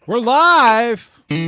We're live. There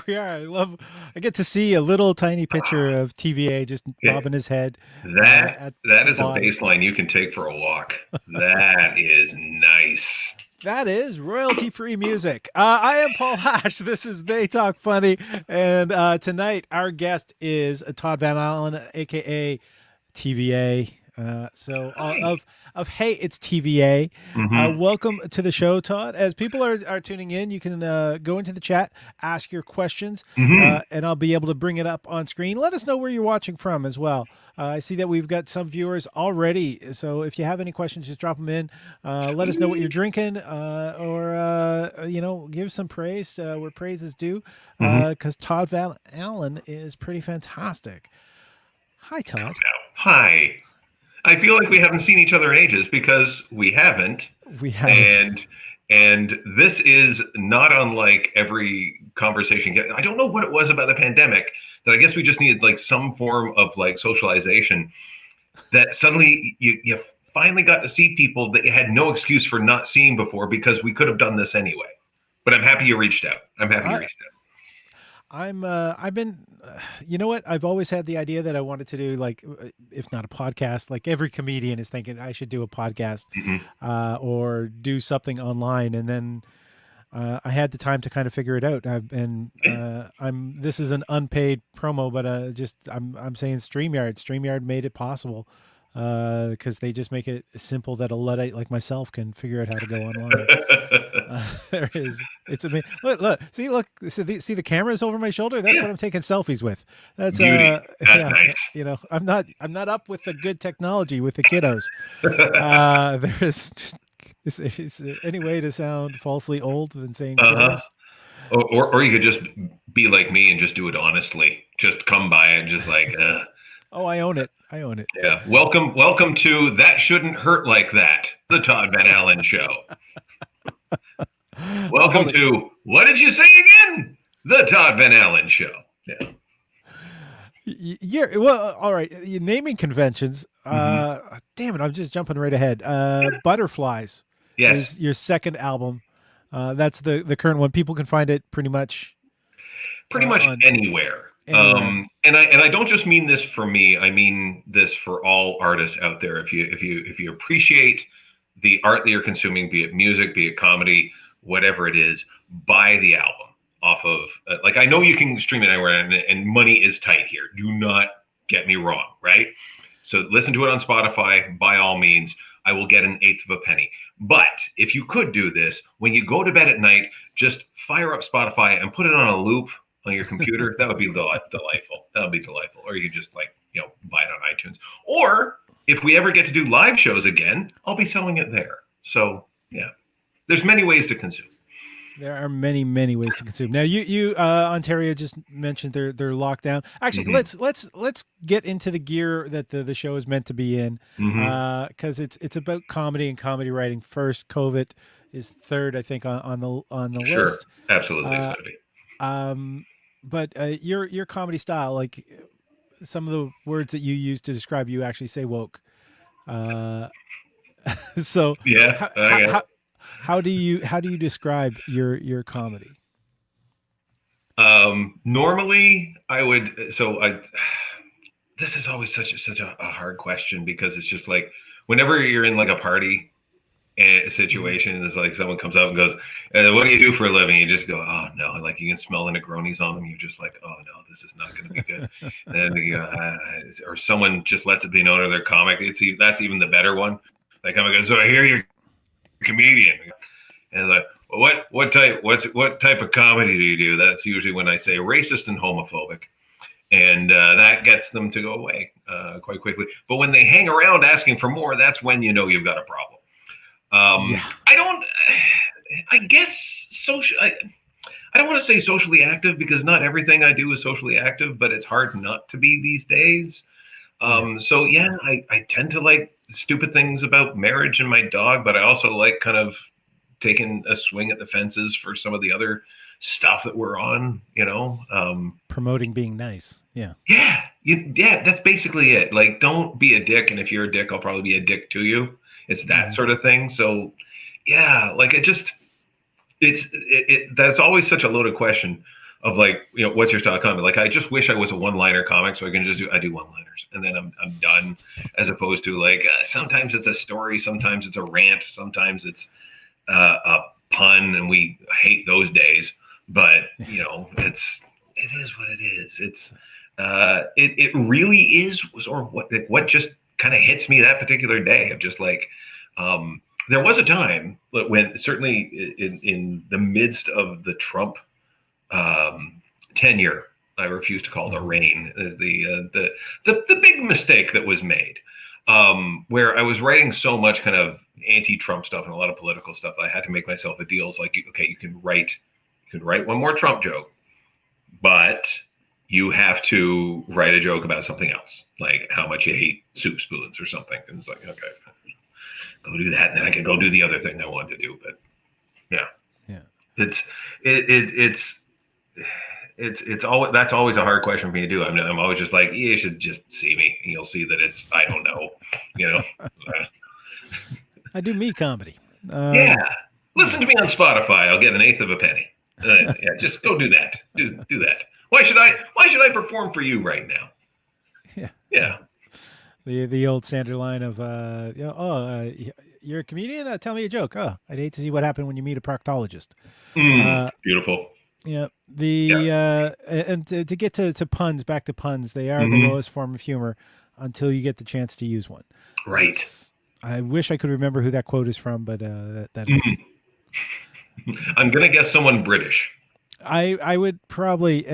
we are. I get to see a little tiny picture of TVA just bobbing his head. That is a baseline you can take for a walk. That is nice. That is royalty-free music. I am Paul Hash. This is They Talk Funny. And tonight, our guest is Todd Van Allen, a.k.a. TVA. Of Hey, It's TVA. Welcome to the show, Todd. As people are tuning in, you can go into the chat, ask your questions, and I'll be able to bring it up on screen. Let us know where you're watching from as well. I see that we've got some viewers already, so if you have any questions, just drop them in. Let us know what you're drinking, or give some praise where praise is due, because Todd Van Allen is pretty fantastic. Hi, Todd. Hi. I feel like we haven't seen each other in ages because we haven't. We haven't. And this is not unlike every conversation. I don't know what it was about the pandemic that I guess we just needed like some form of like socialization that suddenly you finally got to see people that you had no excuse for not seeing before because we could have done this anyway. But I'm happy you reached out. I've been, you know what? I've always had the idea that I wanted to do, like, if not a podcast, like every comedian is thinking I should do a podcast or do something online. And then I had the time to kind of figure it out. This is an unpaid promo, but I'm saying StreamYard. StreamYard made it possible because they just make it simple that a Luddite like myself can figure out how to go online. It's amazing. Look, see the cameras over my shoulder. That's what I'm taking selfies with. That's beauty. That's nice. You know, I'm not up with the good technology with the kiddos. There is any way to sound falsely old than saying kiddos. Or you could just be like me and just do it honestly. Just come by and just like. Oh, I own it. Yeah. Welcome to That Shouldn't Hurt Like That, the Todd Van Allen Show. Welcome to What Did You Say Again? The Todd Van Allen Show. Yeah. Well, all right. Naming conventions. Damn it, I'm just jumping right ahead. Butterflies. Yes. Is your second album. That's the current one. People can find it pretty much anywhere. And I don't just mean this for me. I mean this for all artists out there. If you appreciate the art that you're consuming, be it music, be it comedy, whatever it is, buy the album off of. I know you can stream it anywhere, and money is tight here. Do not get me wrong, right? So listen to it on Spotify by all means. I will get an eighth of a penny. But if you could do this, when you go to bed at night, just fire up Spotify and put it on a loop on your computer. That would be delightful. That would be delightful. Or you could just buy it on iTunes. Or if we ever get to do live shows again, I'll be selling it there. So yeah, there's many ways to consume. There are many, many ways to consume. Now, you Ontario just mentioned they're locked down. Actually, let's get into the gear that the show is meant to be in, because it's about comedy and comedy writing first. COVID is third, I think, on the list. Absolutely. But your comedy style, like some of the words that you use to describe you actually say woke. So yeah. How do you describe your comedy? Normally I would. This is always such a hard question because it's just like whenever you're in like a party situation, it's like someone comes up and goes, "What do you do for a living?" You just go, "Oh no!" Like you can smell the Negronis on them. You're just like, "Oh no, this is not going to be good." And then or someone just lets it be known they're comic. That's even the better one. Like I'm like, "So I hear you're a comedian," and it's like, well, what type of comedy do you do? That's usually when I say racist and homophobic. And that gets them to go away quite quickly. But when they hang around asking for more, that's when you know you've got a problem. I don't want to say socially active because not everything I do is socially active, but it's hard not to be these days. So yeah, I tend to like stupid things about marriage and my dog, but I also like kind of taking a swing at the fences for some of the other stuff that we're on, Promoting being nice. Yeah. Yeah, that's basically it. Like, don't be a dick, and if you're a dick, I'll probably be a dick to you. It's that sort of thing. So yeah, like that's always such a loaded question of like, what's your style of comedy? Like, I just wish I was a one-liner comic, so I can just do one-liners and then I'm done, as opposed to like, sometimes it's a story, sometimes it's a rant, sometimes it's a pun, and we hate those days. But it is what it is. It really is, or what just kind of hits me that particular day of just like, there was a time when, certainly in the midst of the Trump tenure, I refuse to call it a reign, as the big mistake that was made, where I was writing so much kind of anti-Trump stuff and a lot of political stuff, I had to make myself a deal. It's like, okay, you can write one more Trump joke, but you have to write a joke about something else, like how much you hate soup spoons or something. And it's like, okay, go do that, and then I can go do the other thing I wanted to do. But yeah, it's always, that's always a hard question for me to do. I'm always just like, you should just see me, and you'll see that it's, I don't know, I do me comedy. Yeah, listen to me on Spotify. I'll get an eighth of a penny. Yeah, just go do that. Do that. Why should I perform for you right now? Yeah. The old Sandler line of you're a comedian. Tell me a joke. Oh, I'd hate to see what happened when you meet a proctologist. Beautiful. Yeah. And to get to puns, back to puns, they are the lowest form of humor until you get the chance to use one. Right. I wish I could remember who that quote is from, but that is. I'm gonna guess someone British. I would probably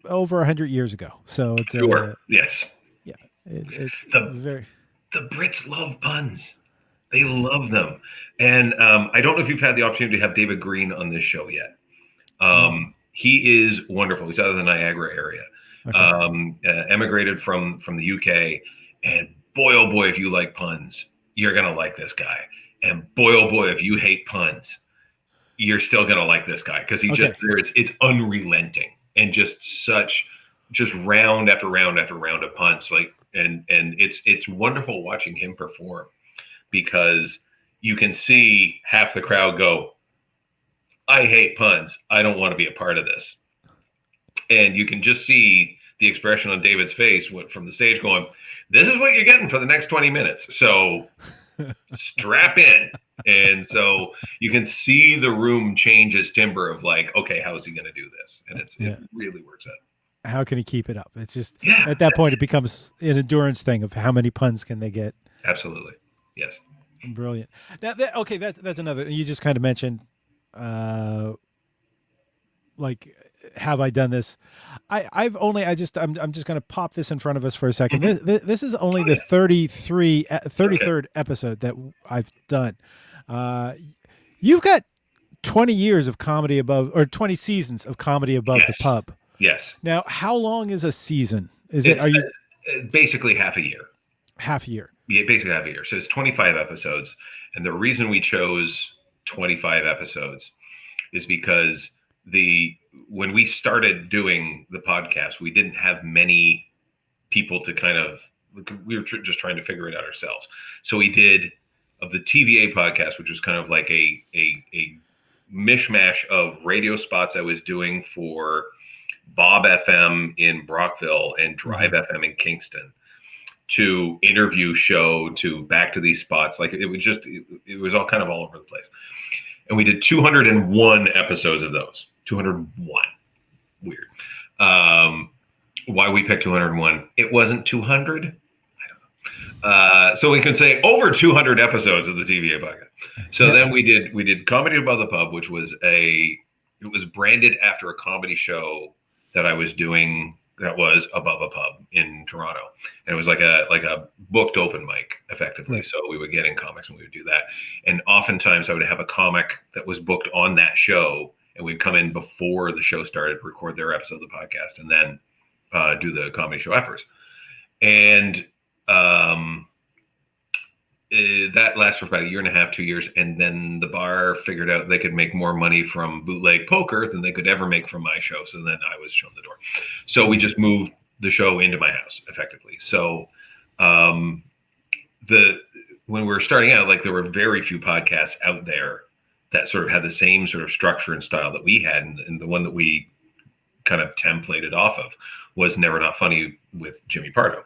over 100 years ago. So it's sure. Yes. Yeah. It's the Brits love puns. They love them. And I don't know if you've had the opportunity to have David Green on this show yet. He is wonderful. He's out of the Niagara area. Okay. Emigrated from the UK. And boy, oh boy, if you like puns, you're going to like this guy. And boy, oh boy, if you hate puns, you're still going to like this guy. Because it's unrelenting. And just round after round after round of puns. Like, and it's wonderful watching him perform, because you can see half the crowd go, I hate puns. I don't want to be a part of this. And you can just see the expression on David's face from the stage going, this is what you're getting for the next 20 minutes. So strap in. And so you can see the room change its timbre of like, okay, how is he going to do this? And it really works out. How can he keep it up? It's just, at that point, it becomes an endurance thing of how many puns can they get. Absolutely. Yes. Brilliant. Now, that's another, you just kind of mentioned, like, have I done this? I'm just going to pop this in front of us for a second. This is only the 33rd episode that I've done. You've got 20 years of comedy above, or 20 seasons of comedy above the pub. Yes. Now, how long is a season? Are you basically half a year? Half a year. Yeah, basically half a year. So it's 25 episodes. And the reason we chose 25 episodes is because when we started doing the podcast, we didn't have many people to we were just trying to figure it out ourselves. So we did, of the TVA podcast, which was kind of like a mishmash of radio spots I was doing for Bob FM in Brockville and Drive FM in Kingston, to interview show, to back to these spots. Like it was all kind of all over the place. And we did 201 episodes of those. 201. Weird. Why we picked 201? It wasn't 200. I don't know. So we can say over 200 episodes of the TVA podcast. So then we did Comedy Above the Pub, which was it was branded after a comedy show that I was doing that was above a pub in Toronto. And it was like a booked open mic, effectively. Right. So we would get in comics and we would do that. And oftentimes I would have a comic that was booked on that show, and we'd come in before the show started, record their episode of the podcast, and then do the comedy show afterwards. And the that lasted for about a year and a half, 2 years, and then the bar figured out they could make more money from bootleg poker than they could ever make from my show. So then I was shown the door. So we just moved the show into my house, effectively. So when we were starting out, like there were very few podcasts out there that sort of had the same sort of structure and style that we had, and the one that we kind of templated off of was Never Not Funny with Jimmy Pardo.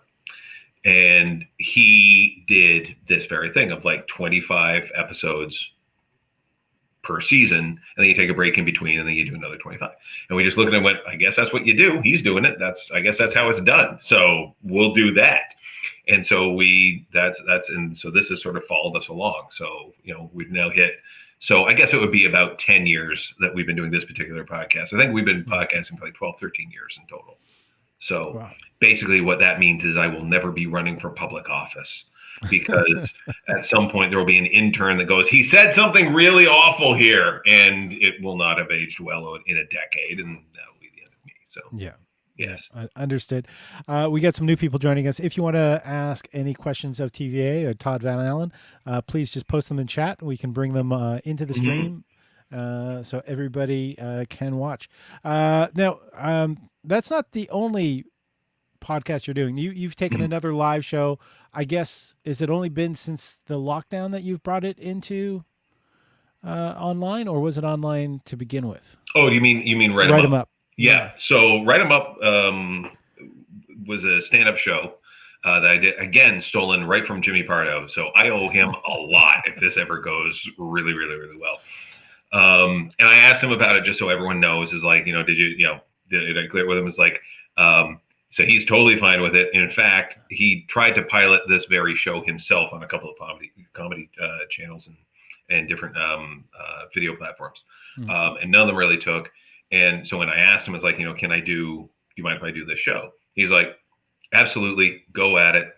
And he did this very thing of like 25 episodes per season, and then you take a break in between, and then you do another 25. And we just looked at it and went, I guess that's what you do. He's doing it. I guess that's how it's done. So we'll do that. And so so this has sort of followed us along. So, we've now hit, so I guess it would be about 10 years that we've been doing this particular podcast. I think we've been podcasting for like 12, 13 years in total. So wow. Basically what that means is I will never be running for public office, because at some point there will be an intern that goes, he said something really awful here, and it will not have aged well in a decade, and that will be the end of me. So yeah. Yes. Yeah, understood. We got some new people joining us. If you want to ask any questions of TVA or Todd Van Allen, please just post them in chat. We can bring them into the stream so everybody can watch. Now, that's not the only podcast you're doing. You've taken another live show. I guess, has it only been since the lockdown that you've brought it into online, or was it online to begin with? Oh, you mean Write 'em Up? Yeah. So Write 'em Up was a stand-up show that I did, again, stolen right from Jimmy Pardo. So I owe him a lot if this ever goes really, really, really well. And I asked him about it just so everyone knows, is like, did I clear it with him? It's like, so he's totally fine with it. In fact, he tried to pilot this very show himself on a couple of comedy channels and different video platforms. And none of them really took. And so when I asked him, it's like, do you mind if I do this show? He's like, absolutely, go at it.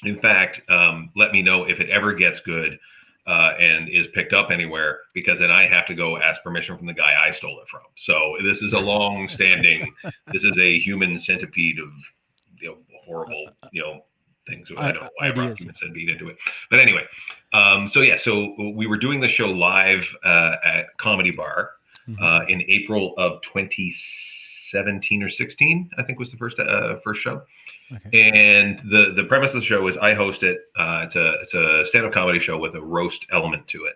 In fact, let me know if it ever gets good and is picked up anywhere, because then I have to go ask permission from the guy I stole it from. So this is a long-standing, this is a human centipede of horrible things. I don't know why I brought human centipede into it, but anyway. So we were doing the show live at Comedy Bar in April of 2017 or 16, I think was the first show. Okay. And the premise of the show is I host it. It's a stand-up comedy show with a roast element to it.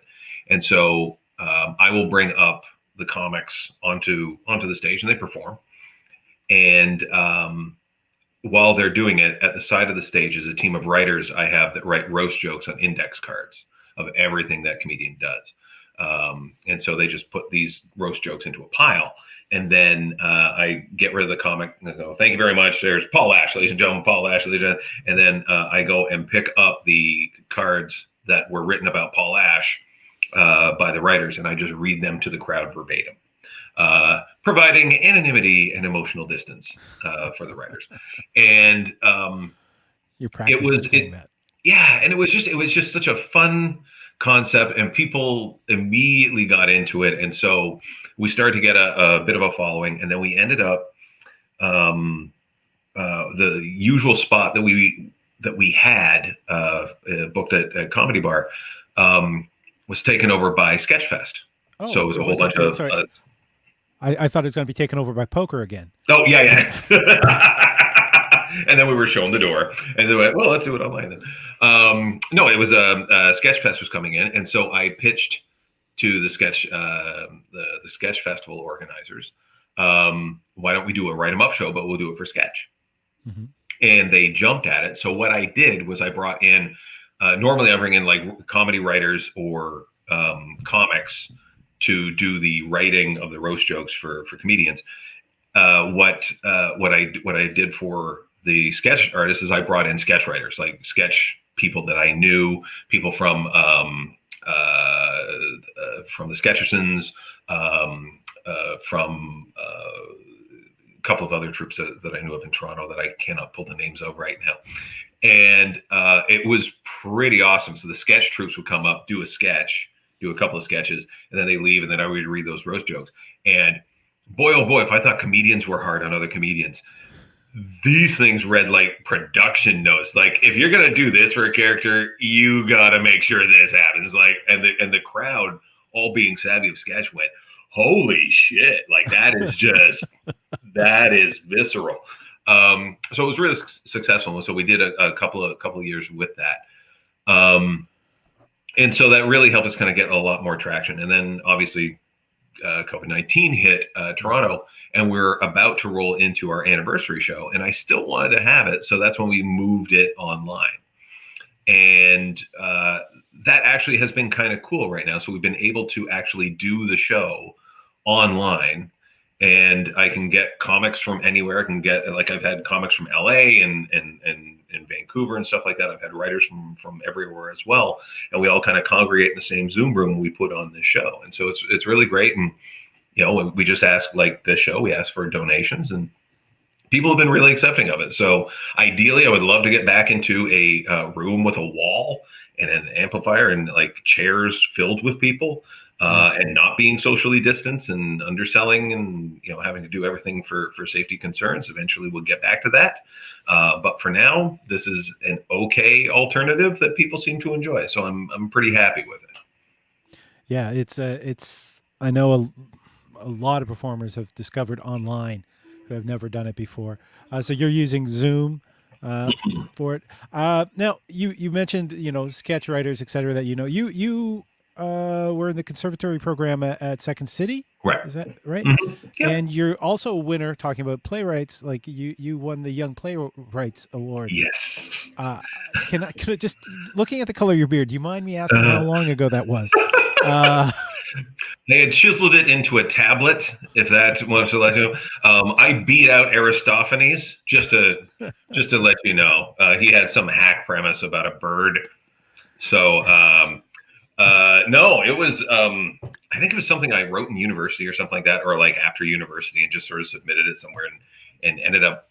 And so I will bring up the comics onto the stage, and they perform. And while they're doing it, at the side of the stage is a team of writers I have that write roast jokes on index cards of everything that comedian does. And so they just put these roast jokes into a pile. And then I get rid of the comic and I go, thank you very much. There's Paul Ash, ladies and gentlemen, Paul Ash. And then I go and pick up the cards that were written about Paul Ash by the writers, and I just read them to the crowd verbatim, providing anonymity and emotional distance for the writers. And you're practicing that. Yeah, and it was just such a fun concept, and people immediately got into it, and so we started to get a bit of a following, and then we ended up the usual spot that we had booked at Comedy Bar was taken over by Sketchfest. Oh, so it was a whole bunch of. I thought it was going to be taken over by poker again. Oh yeah. And then we were shown the door, and they went, well, let's do it online then. No, it was Sketchfest was coming in, and so I pitched to the Sketch Festival organizers, why don't we do a Write 'em Up show, but we'll do it for sketch. Mm-hmm. And they jumped at it. So what I did was I brought in, normally I bring in like comedy writers or comics to do the writing of the roast jokes for comedians. What I did for the sketch artists is I brought in sketch writers, like sketch people that I knew, people from the Sketchersons, from a couple of other troupes that I knew of in Toronto that I cannot pull the names of right now. And it was pretty awesome. So the sketch troupes would come up, do a couple of sketches, and then they leave, and then I would read those roast jokes. And boy, oh boy, if I thought comedians were hard on other comedians, these things read like production notes. Like, if you're gonna do this for a character, you gotta make sure this happens. Like, and the crowd, all being savvy of sketch, went, "Holy shit!" Like, that is visceral. So it was really successful. So we did a couple of years with that. And so that really helped us kind of get a lot more traction. And then obviously COVID-19 hit Toronto, and we're about to roll into our anniversary show. And I still wanted to have it. So that's when we moved it online. And that actually has been kind of cool right now. So we've been able to actually do the show online, and I can get comics from anywhere. I can get, like, I've had comics from LA and Vancouver and stuff like that. I've had writers from everywhere as well, and we all kind of congregate in the same Zoom room when we put on this show. And so it's really great. And we just ask, like this show, we ask for donations, and people have been really accepting of it. So ideally, I would love to get back into a room with a wall and an amplifier and like chairs filled with people. And not being socially distanced and underselling and having to do everything for safety concerns. Eventually we'll get back to that. But for now, this is an okay alternative that people seem to enjoy. So I'm pretty happy with it. Yeah, it's I know a lot of performers have discovered online who have never done it before. So you're using Zoom for it. Now you mentioned sketch writers, etc. That you were in the conservatory program at Second City. Right. Is that right? Mm-hmm. Yeah. And you're also a winner, talking about playwrights, like you won the Young Playwrights Award. Yes. Can I just, looking at the color of your beard, do you mind me asking how long ago that was? They had chiseled it into a tablet, if that's what to let you know. I beat out Aristophanes just to let you know. He had some hack premise about a bird. So no, it was I think it was something I wrote in university or something like that, or like after university, and just sort of submitted it somewhere and ended up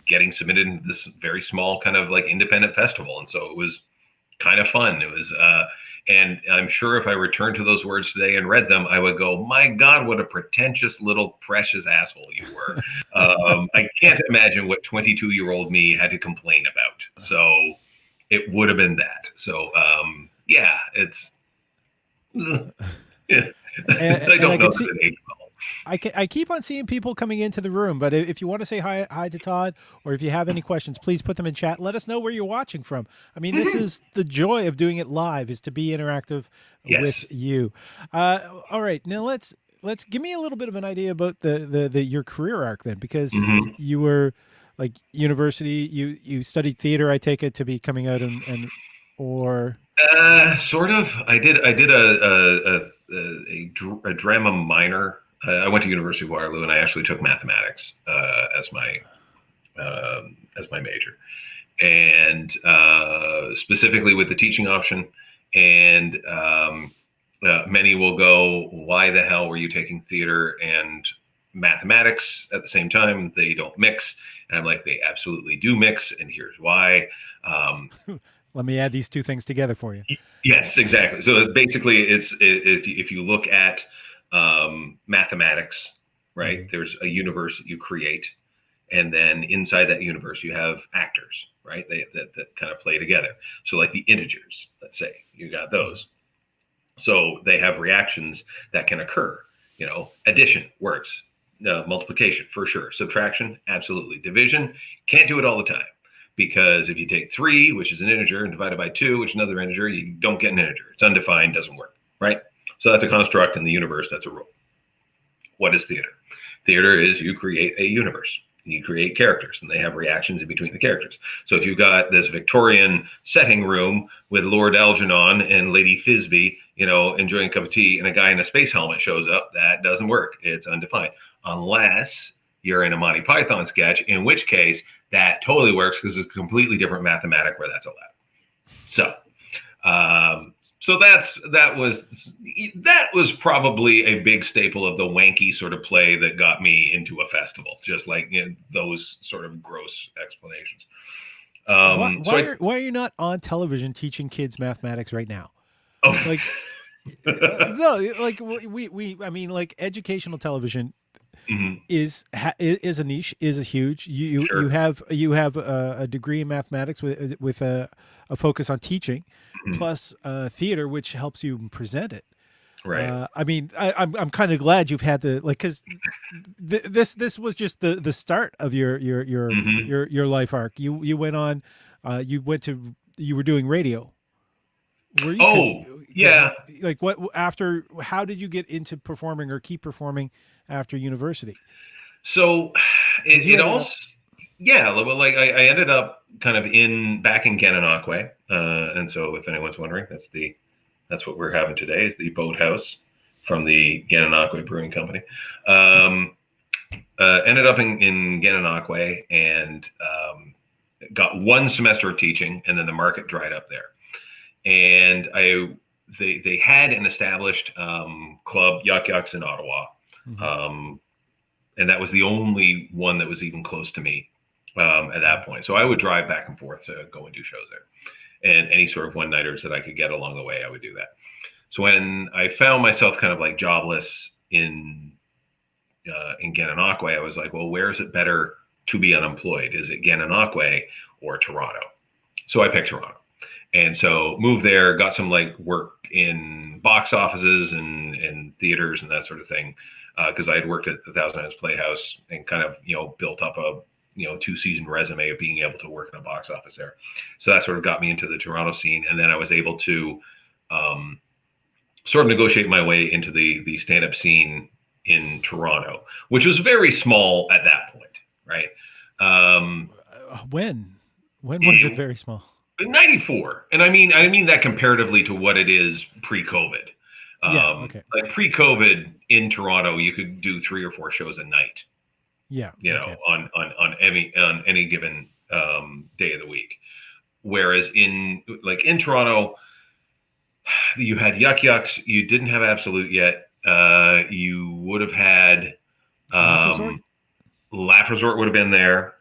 getting submitted in this very small kind of like independent festival. And so it was kind of fun. It was and I'm sure if I returned to those words today and read them, I would go, my God, what a pretentious little precious asshole you were. I can't imagine what 22-year-old me had to complain about. So it would have been that. So yeah, it's yeah. I don't know the age level. I keep on seeing people coming into the room, but if you want to say hi to Todd, or if you have any questions, please put them in chat. Let us know where you're watching from. I mean, this is the joy of doing it live, is to be interactive with you. All right, now let's give me a little bit of an idea about your career arc then, because you were like university, you studied theater, I take it, to be coming out or sort of. I did a drama minor. I went to University of Waterloo, and I actually took mathematics as my major, and specifically with the teaching option. And many will go, "Why the hell were you taking theater and mathematics at the same time? They don't mix." And I'm like, they absolutely do mix, and here's why. Let me add these two things together for you. Yes, exactly. So basically, if you look at mathematics, right? There's a universe that you create, and then inside that universe you have actors, right? That kind of play together. So like the integers, let's say, you got those. So they have reactions that can occur. Addition works, multiplication for sure, subtraction absolutely, division can't do it all the time. Because if you take 3, which is an integer, and divide it by 2, which is another integer, you don't get an integer. It's undefined, doesn't work, right? So that's a construct in the universe. That's a rule. What is theater? Theater is you create a universe. You create characters, and they have reactions in between the characters. So if you've got this Victorian setting room with Lord Algernon and Lady Thisbe, enjoying a cup of tea, and a guy in a space helmet shows up, that doesn't work. It's undefined. Unless you're in a Monty Python sketch, in which case that totally works, because it's a completely different mathematic where that's allowed. So, so that was probably a big staple of the wanky sort of play that got me into a festival, just like those sort of gross explanations. Why are you not on television teaching kids mathematics right now? Oh. Like no, like I mean, like educational television. Mhm. is a niche, is a huge. Sure. You have a degree in mathematics with a focus on teaching, Mhm. plus theater, which helps you present it. Right. I mean, I'm kind of glad you've had the like because this was just the start of Mhm. your life arc. You went on, you were doing radio, were you? Oh, Because yeah. like what after? How did you get into performing or keep performing after university? So Because you it ended all, up, yeah, well, like I ended up kind of back in Gananoque. And so if anyone's wondering, that's what we're having today is the boathouse from the Gananoque Brewing Company. Um, Ended up in Gananoque and got one semester of teaching, and then the market dried up there. And they had an established club, Yuck Yucks in Ottawa. mhm, Um, and that was the only one that was even close to me at mhm. that point. So I would drive back and forth to go and do shows there, and any sort of one nighters that I could get along the way, I would do that. So when I found myself kind of like jobless in Gananoque, I was like, well, where is it better to be unemployed? Is it Gananoque or Toronto? So I picked Toronto. And so moved there, got some like work in box offices and theaters and that sort of thing, because I had worked at the Thousand Islands Playhouse and kind of built up a 2-season resume of being able to work in a box office there. So that sort of got me into the Toronto scene, and then I was able to um, sort of negotiate my way into the stand up scene in Toronto, which was very small at that point, right? Um, When was it very small? 94, and I mean that comparatively to what it is pre-COVID. Yeah. Okay. Like pre-COVID in Toronto, you could do 3 or 4 shows a night, Yeah. Okay. on any given day of the week. Whereas in Toronto, you had Yuck Yucks, you didn't have Absolute yet. You would have had Laugh Resort. um, Laugh Resort would have been there.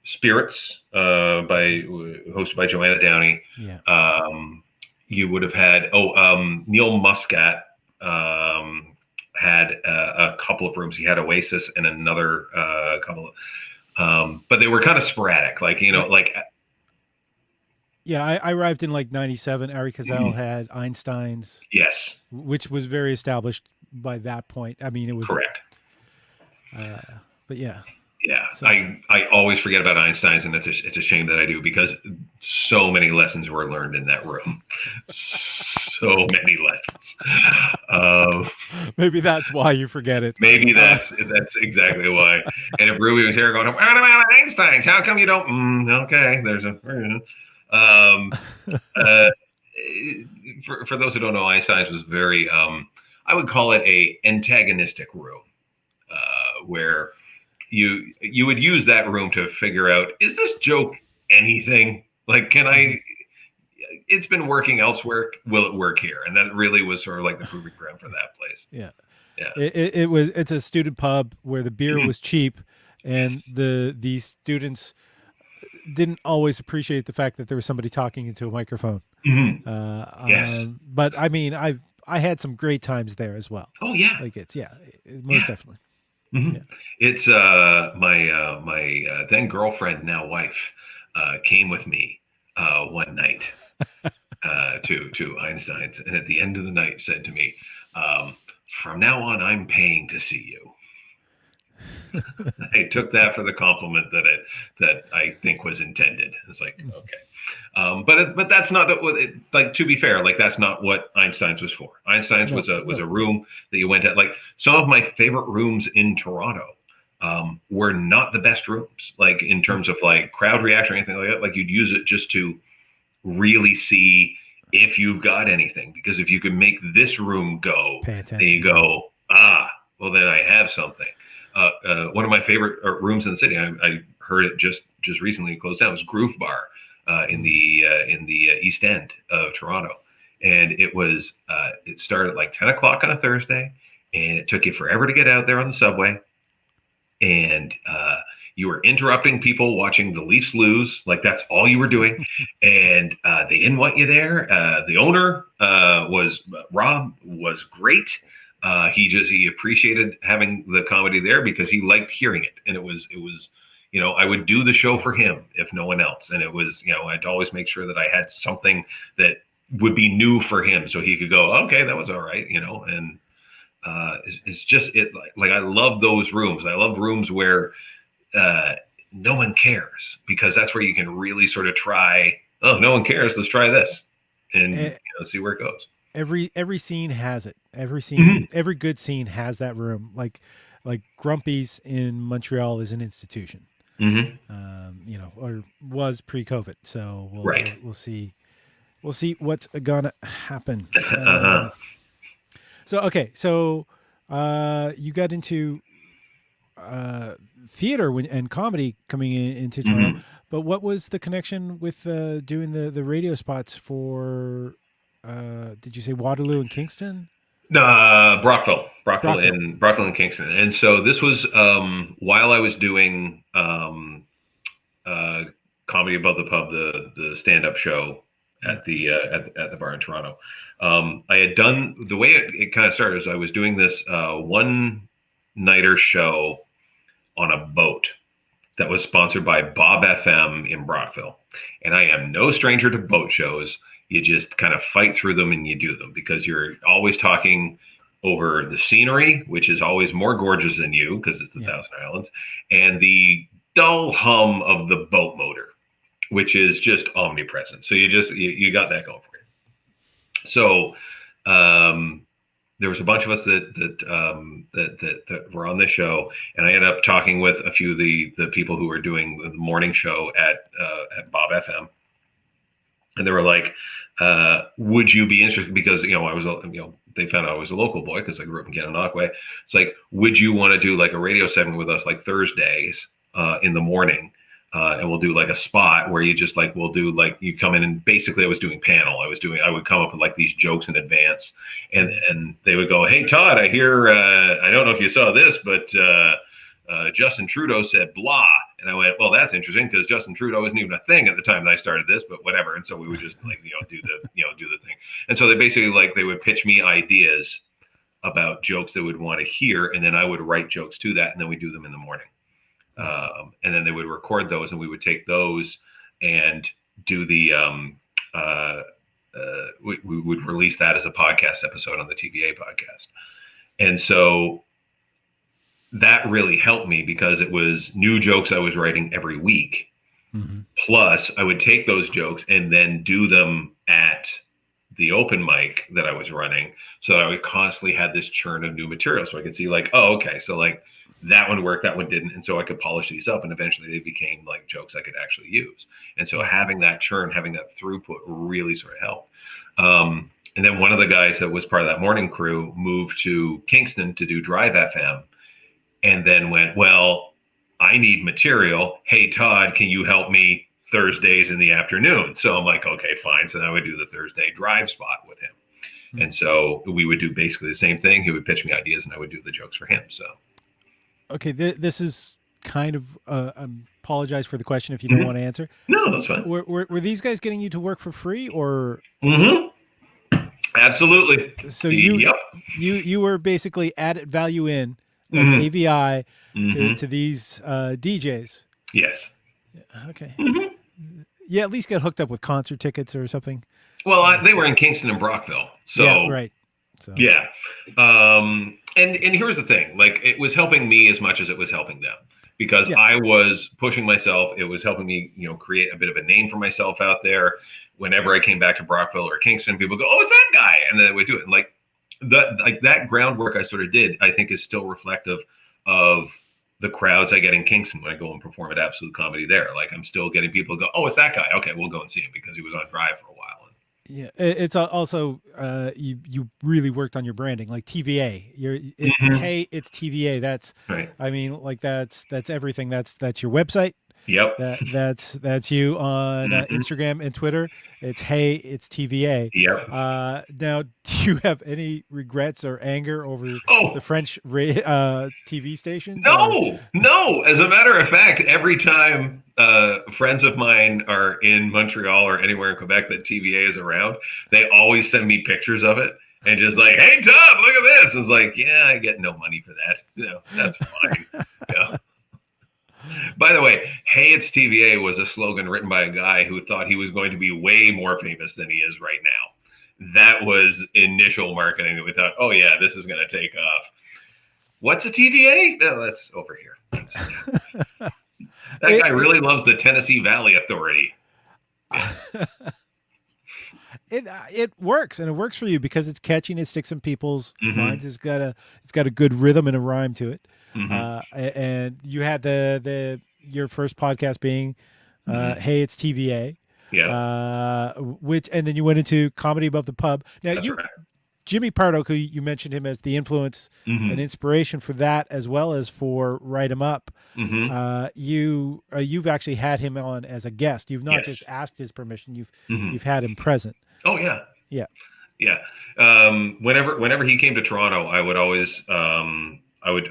Spirits by hosted by Joanna Downey. Yeah. You would have had Neil Muscat had a couple of rooms. He had Oasis and another couple of, but they were kind of sporadic. Like Yeah. like Yeah. I arrived in like '97. Ari Cazell mhm, had Einstein's, yes, which was very established by that point. I mean, it was, correct. uh, but yeah. Yeah, So I always forget about Einstein's, and it's a shame that I do because so many lessons were learned in that room. So many lessons. Uh, maybe that's why you forget it. Maybe that's exactly why. And if Ruby was here going, "What about Einstein's? How come you don't?" Okay, there's a. Um, uh, for those who don't know, Einstein's was very. I would call it a antagonistic room, where you would use that room to figure out, is this joke anything? Like, can Mhm. I? It's been working elsewhere. Will it work here? And that really was sort of like the proving ground for that place. Yeah. Yeah. It's a student pub where the beer Mhm. was cheap, and Yes. the students didn't always appreciate the fact that there was somebody talking into a microphone. Mhm. Yes. But I mean, I had some great times there as well. Oh yeah. Like it's yeah, most Yeah. definitely. Hmm. Yeah. It's my then girlfriend, now wife, came with me one night to Einstein's, and at the end of the night said to me, "From now on, I'm paying to see you." I took that for the compliment that I think was intended. It's like, okay, but that's not what it, like. To be fair, like that's not what Einstein's was for. Einstein's No, was a no. room that you went at. Like some of my favorite rooms in Toronto were not the best rooms, like in Mm. terms of like crowd reaction or anything like that. Like you'd use it just to really see if you've got anything, because if you can make this room go, Pay then you attention. Yeah. go, well then I have something. One of my favorite rooms in the city, I heard it just recently closed down, was Groove Bar Mm. in the East End of Toronto, and it started at like 10 o'clock on a Thursday, and it took you forever to get out there on the subway, and you were interrupting people watching the Leafs lose, like that's all you were doing, and they didn't want you there. The owner was Rob was great. He appreciated having the comedy there because he liked hearing it, and it was I would do the show for him if no one else, and it was I'd always make sure that I had something that would be new for him, so he could go, okay, that was all right, and it's just it like I love those rooms. I love rooms where no one cares, because that's where you can really sort of try. Oh, no one cares. Let's try this, and see where it goes. Every scene has it. Every scene, every good scene has that room. Like Grumpy's in Montreal is an institution. Or was pre-COVID. So we'll see. We'll see what's gonna happen. So you got into theater and comedy coming into Toronto, but what was the connection with doing the radio spots for? Did you say Waterloo and Kingston? Brockville and Kingston. And so this was while I was doing Comedy Above the Pub, the stand-up show at the bar in Toronto. I had done the way it kind of started is I was doing this one-nighter show on a boat that was sponsored by Bob FM in Brockville. And I am no stranger to boat shows. You just kind of fight through them and you do them because you're always talking over the scenery, which is always more gorgeous than you because it's the Thousand Islands, and the dull hum of the boat motor, which is just omnipresent. So you got that going for you. So there was a bunch of us that were on this show, and I ended up talking with a few of the people who were doing the morning show at Bob FM. And they were like, would you be interested? Because, I was, they found out I was a local boy because I grew up in Gananoque. It's like, would you want to do like a radio segment with us, like Thursdays in the morning? And we'll do like a spot where you just like, we'll do like, you come in and basically I was doing panel. I would come up with like these jokes in advance, and they would go, hey, Todd, I hear, I don't know if you saw this, but Justin Trudeau said blah. And I went, well, that's interesting because Justin Trudeau wasn't even a thing at the time that I started this, but whatever. And so we would just like, do the thing. And so they basically they would pitch me ideas about jokes they would want to hear. And then I would write jokes to that. And then we do them in the morning. And then they would record those and we would take those and do the, we would release that as a podcast episode on the TVA podcast. And so that really helped me because it was new jokes I was writing every week. Plus I would take those jokes and then do them at the open mic that I was running. So I would constantly have this churn of new material. So I could see like, oh, okay. So like that one worked, that one didn't. And so I could polish these up and eventually they became like jokes I could actually use. And so having that churn, having that throughput really sort of helped. And then one of the guys that was part of that morning crew moved to Kingston to do Drive FM. And then went, well, I need material. Hey, Todd, can you help me Thursdays in the afternoon? So I'm like, okay, fine. So then I would do the Thursday drive spot with him. And so we would do basically the same thing. He would pitch me ideas and I would do the jokes for him. So. Okay. This is kind of, I apologize for the question if you don't want to answer. No, that's fine. Were these guys getting you to work for free or? Absolutely. So you were basically added value in. Like AVI to these DJs. Yes. Okay. Yeah, at least get hooked up with concert tickets or something. Well, they were in Kingston and Brockville, so yeah, right. So. Yeah. And here's the thing: like, it was helping me as much as it was helping them because I was pushing myself. It was helping me, create a bit of a name for myself out there. Whenever I came back to Brockville or Kingston, people go, "Oh, it's that guy," and then they would do it. And like. That groundwork I sort of did, I think is still reflective of the crowds I get in Kingston when I go and perform at Absolute Comedy there. Like I'm still getting people go, oh, it's that guy. Okay, we'll go and see him because he was on Drive for a while. Yeah, it's also you really worked on your branding, like TVA. Hey, it's TVA. That's right. I mean, like that's everything. That's your website. Yep. That's you on Instagram and Twitter. It's hey, it's TVA. Yep. Now, do you have any regrets or anger over the French TV stations? No. As a matter of fact, every time friends of mine are in Montreal or anywhere in Quebec that TVA is around, they always send me pictures of it. and just like, hey, Todd, look at this. It's like, yeah, I get no money for that. That's fine. By the way, hey, it's TVA was a slogan written by a guy who thought he was going to be way more famous than he is right now. That was initial marketing that we thought, oh yeah, this is going to take off. What's a TVA? No, that's over here. That guy really loves the Tennessee Valley Authority. Yeah. It works, and it works for you because it's catchy and it sticks in people's minds. It's got a good rhythm and a rhyme to it. And you had your first podcast being Hey, it's TVA. Yeah. And then you went into Comedy Above the Pub. Now That's right. Jimmy Pardo, who you mentioned him as the influence and inspiration for that, as well as for Write 'Em Up. You've actually had him on as a guest. You've not just asked his permission. You've had him present. Oh yeah. Yeah. Yeah. Whenever he came to Toronto, I would always I would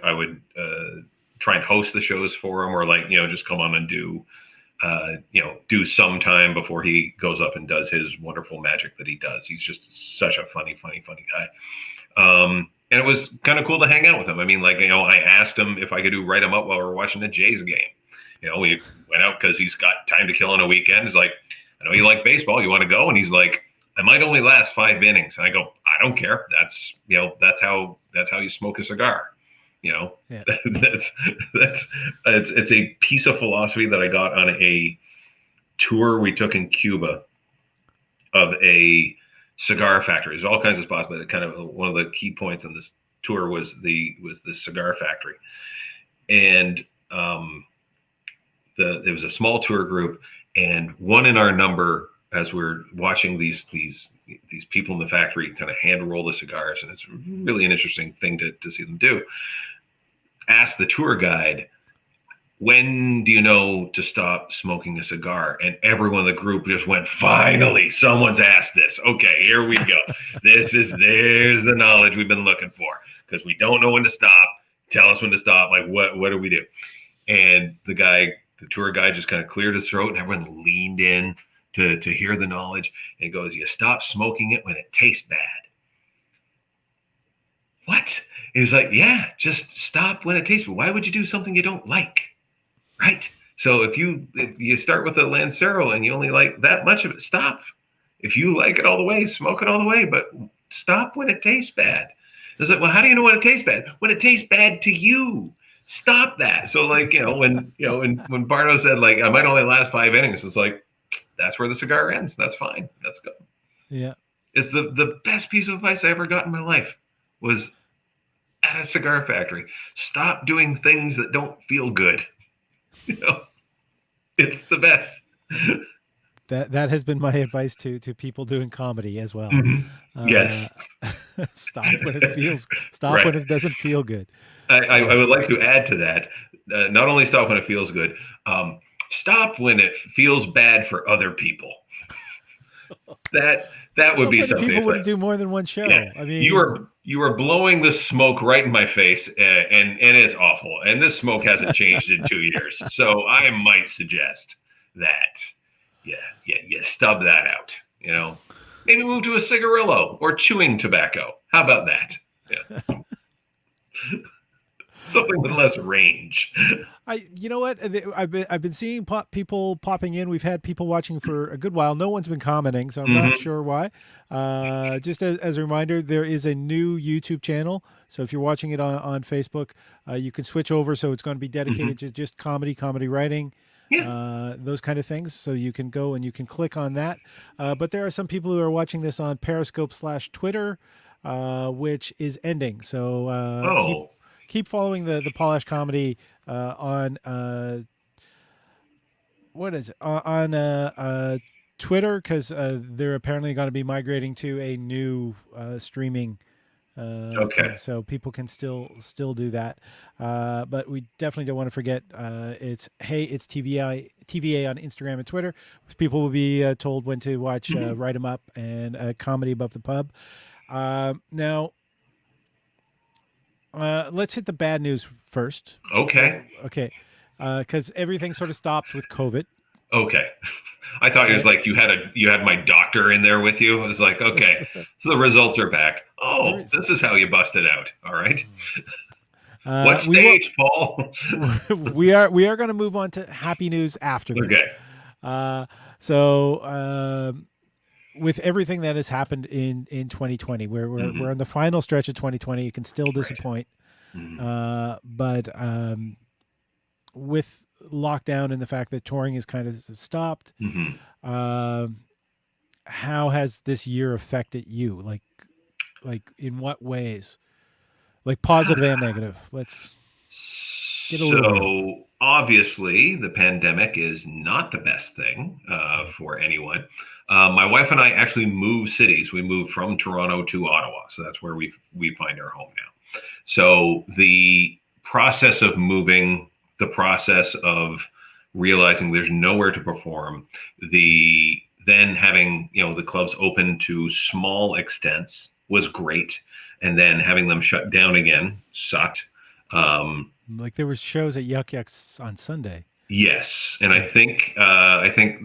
try and host the shows for him, or like, just come on and do some time before he goes up and does his wonderful magic that he does. He's just such a funny guy. And it was kind of cool to hang out with him. I mean, I asked him if I could do Write 'Em Up while we were watching the Jays game. We went out because he's got time to kill on a weekend. He's like, I know you like baseball. You want to go? And he's like, I might only last 5 innings. And I go, I don't care. That's how you smoke a cigar. Yeah. It's a piece of philosophy that I got on a tour we took in Cuba of a cigar factory. There's all kinds of spots, but kind of one of the key points on this tour was the cigar factory. And it was a small tour group, and one in our number, as we're watching these people in the factory kind of hand roll the cigars, and it's really an interesting thing to see them do, asked the tour guide, when do you know to stop smoking a cigar? And everyone in the group just went, finally, someone's asked this. Okay, here we go. There's the knowledge we've been looking for, because we don't know when to stop. Tell us when to stop. Like, what do we do? And the tour guide just kind of cleared his throat, and everyone leaned in to hear the knowledge. And he goes, you stop smoking it when it tastes bad. What? He's like, yeah, just stop when it tastes bad. Why would you do something you don't like? Right? So if you start with a Lancero and you only like that much of it, stop. If you like it all the way, smoke it all the way, but stop when it tastes bad. It's like, well, how do you know when it tastes bad? When it tastes bad to you. Stop that. So when Bardo said, like, I might only last 5 innings, it's like, that's where the cigar ends. That's fine. Let's go. Yeah. It's the best piece of advice I ever got in my life was at a cigar factory. Stop doing things that don't feel good. It's the best. That has been my advice to people doing comedy as well. Yes. Stop when it feels. Stop right. When it doesn't feel good. I would like to add to that. Not only stop when it feels good. Stop when it feels bad for other people. That would be something. People wouldn't do more than one show. Yeah. I mean, you are blowing the smoke right in my face, and it's awful. And this smoke hasn't changed in 2 years, so I might suggest that you stub that out. Maybe move to a cigarillo or chewing tobacco. How about that? Yeah. Something with less range. You know what? I've been seeing people popping in. We've had people watching for a good while. No one's been commenting, so I'm not sure why. Just as a reminder, there is a new YouTube channel. So if you're watching it on Facebook, you can switch over. So it's going to be dedicated to just comedy writing, those kind of things. So you can go and you can click on that. But there are some people who are watching this on Periscope/Twitter, which is ending. So keep following the Polished Comedy on what is it on Twitter, because they're apparently going to be migrating to a new streaming thing, so people can still do that. But we definitely don't want to forget it's TVA on Instagram and Twitter. People will be told when to watch Write 'Em Up and Comedy Above the Pub. Now. Let's hit the bad news first. Okay. Because everything sort of stopped with COVID. Okay. I thought it was like you had my doctor in there with you. I was like, okay, so the results are back. Oh, this is how you bust it out. All right. What stage, Paul? we are going to move on to happy news after this. Okay. So with everything that has happened in 2020, we're in the final stretch of 2020. It can still disappoint, but with lockdown and the fact that touring is kind of stopped, how has this year affected you? Like in what ways? Like positive and negative. Let's get a little real. Obviously, the pandemic is not the best thing for anyone. My wife and I actually moved cities. We moved from Toronto to Ottawa, so that's where we find our home now. So the process of moving, the process of realizing there's nowhere to perform, then having the clubs open to small extents was great, and then having them shut down again sucked. Like there was shows at Yuck Yucks on Sunday. Yes, and I think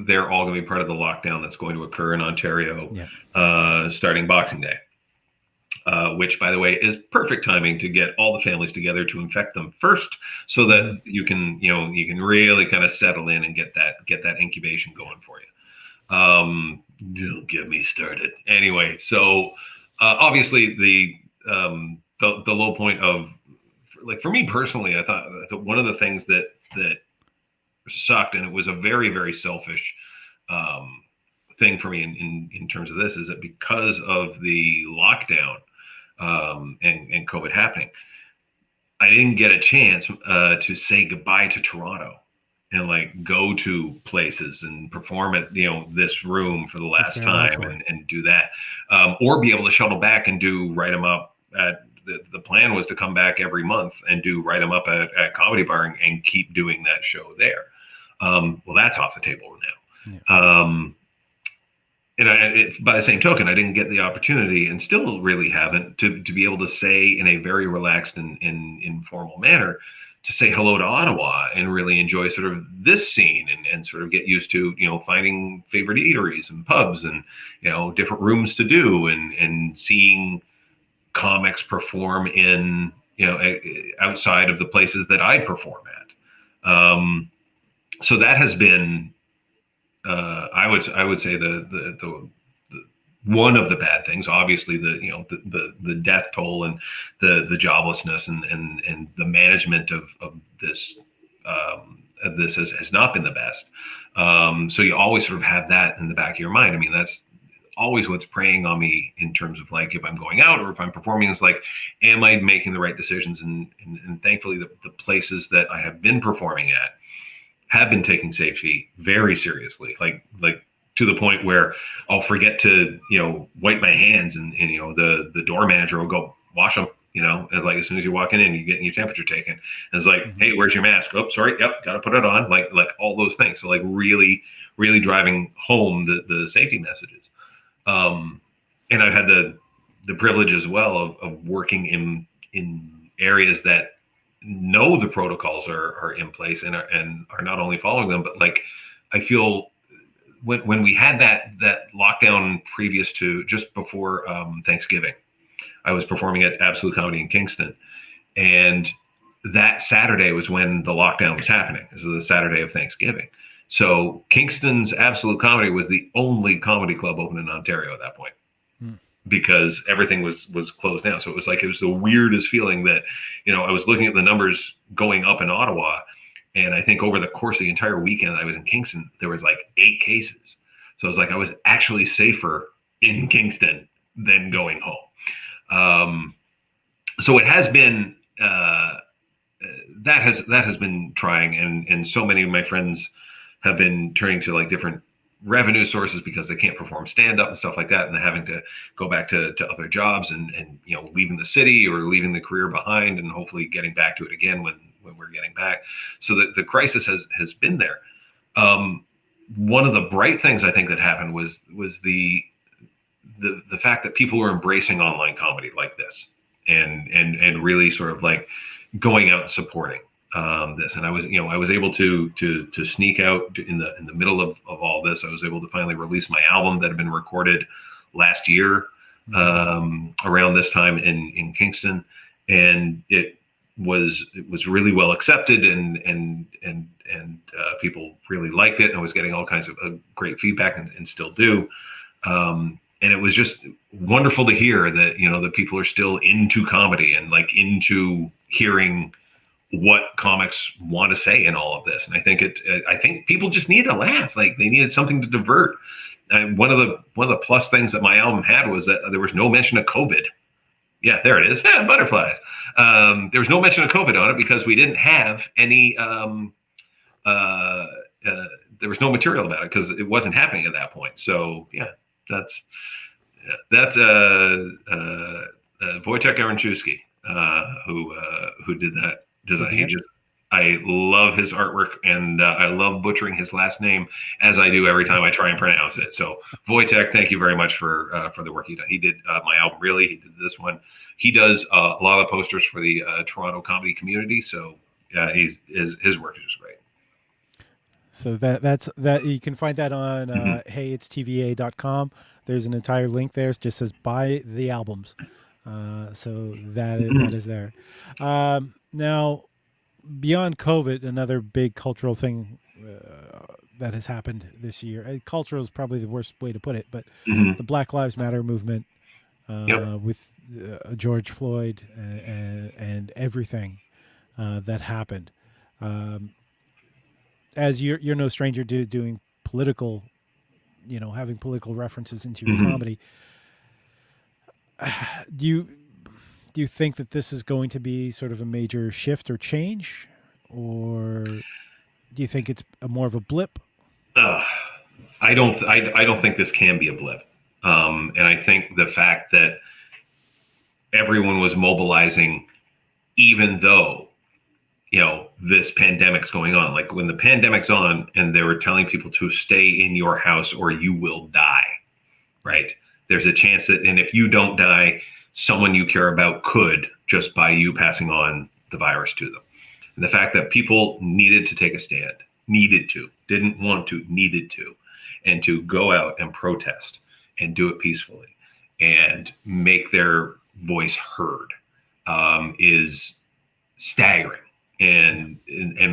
they're all going to be part of the lockdown that's going to occur in Ontario, starting Boxing Day, which, by the way, is perfect timing to get all the families together to infect them first, so that you can really kind of settle in and get that incubation going for you. Don't get me started. Anyway, so obviously the low point of, like, for me personally, I thought one of the things that sucked, and it was a very, very selfish thing for me in terms of this, is that because of the lockdown and COVID happening, I didn't get a chance to say goodbye to Toronto and like go to places and perform at this room for the last time and do that, or be able to shuttle back and do Write 'em Up at the plan was to come back every month and do Write 'em Up at Comedy Bar and keep doing that show there. Well, that's off the table now. Yeah. And by the same token, I didn't get the opportunity, and still really haven't, to be able to say in a very relaxed and informal manner, to say hello to Ottawa and really enjoy sort of this scene and sort of get used to, finding favorite eateries and pubs and, different rooms to do and seeing comics perform in, outside of the places that I perform at. So that has been, I would say the one of the bad things. Obviously, the death toll and the joblessness and the management of this has not been the best. So you always sort of have that in the back of your mind. I mean, that's always what's preying on me in terms of, like, if I'm going out or if I'm performing, it's like, am I making the right decisions? And thankfully, the places that I have been performing at have been taking safety very seriously, like to the point where I'll forget to, wipe my hands, and the door manager will go, wash them, and like as soon as you're walking in, you're getting your temperature taken. And it's like, hey, where's your mask? Oh, sorry. Yep. Got to put it on. Like all those things. So like really, really driving home the safety messages. And I've had the privilege as well of working in areas that know the protocols are in place and are not only following them, but like, I feel when we had that lockdown previous to just before Thanksgiving, I was performing at Absolute Comedy in Kinston, and that Saturday was when the lockdown was happening. This is the Saturday of Thanksgiving. So Kingston's Absolute Comedy was the only comedy club open in Ontario at that point, because everything was closed down. So it was the weirdest feeling that, I was looking at the numbers going up in Ottawa, and I think over the course of the entire weekend I was in Kingston, there was like 8 cases. So it was like I was actually safer in Kingston than going home. So it has been that has been trying, and so many of my friends have been turning to like different revenue sources because they can't perform stand-up and stuff like that, and they're having to go back to other jobs and leaving the city or leaving the career behind, and hopefully getting back to it again when we're getting back. So the crisis has been there. One of the bright things I think that happened was the fact that people were embracing online comedy like this, and really sort of like going out and supporting. this, and I was able to sneak out in the middle of all this. I was able to finally release my album that had been recorded last year around this time in Kinston, and it was really well accepted, and people really liked it, and I was getting all kinds of great feedback, and still do. And it was just wonderful to hear that that people are still into comedy and like into hearing what comics want to say in all of this. And I think people just need a laugh. Like they needed something to divert. And one of the plus things that my album had was that there was no mention of COVID. Yeah, there it is. Yeah, butterflies. There was no mention of COVID on it because we didn't have any. There was no material about it because it wasn't happening at that point. So yeah, that's Wojciech Aronczewski who did that design. I love his artwork, and I love butchering his last name as I do every time I try and pronounce it. So Wojciech, thank you very much for the work he did. He did my album, really. He did this one. He does a lot of posters for the Toronto comedy community. So his work is just great. So that's you can find that on heyitstva.com. There's an entire link there. It just says buy the albums. So that is there. Now, beyond COVID, another big cultural thing that has happened this year. Cultural is probably the worst way to put it, but the Black Lives Matter movement with George Floyd and everything that happened. As you're no stranger to doing political, having political references into your comedy. Do you think that this is going to be sort of a major shift or change, or do you think it's more of a blip? I don't think this can be a blip, and I think the fact that everyone was mobilizing, even though this pandemic's going on. Like when the pandemic's on, and they were telling people to stay in your house or you will die. Right? There's a chance that, and if you don't die, someone you care about could, just by you passing on the virus to them. And the fact that people needed to take a stand, didn't want to, needed to, and to go out and protest and do it peacefully and make their voice heard is staggering. And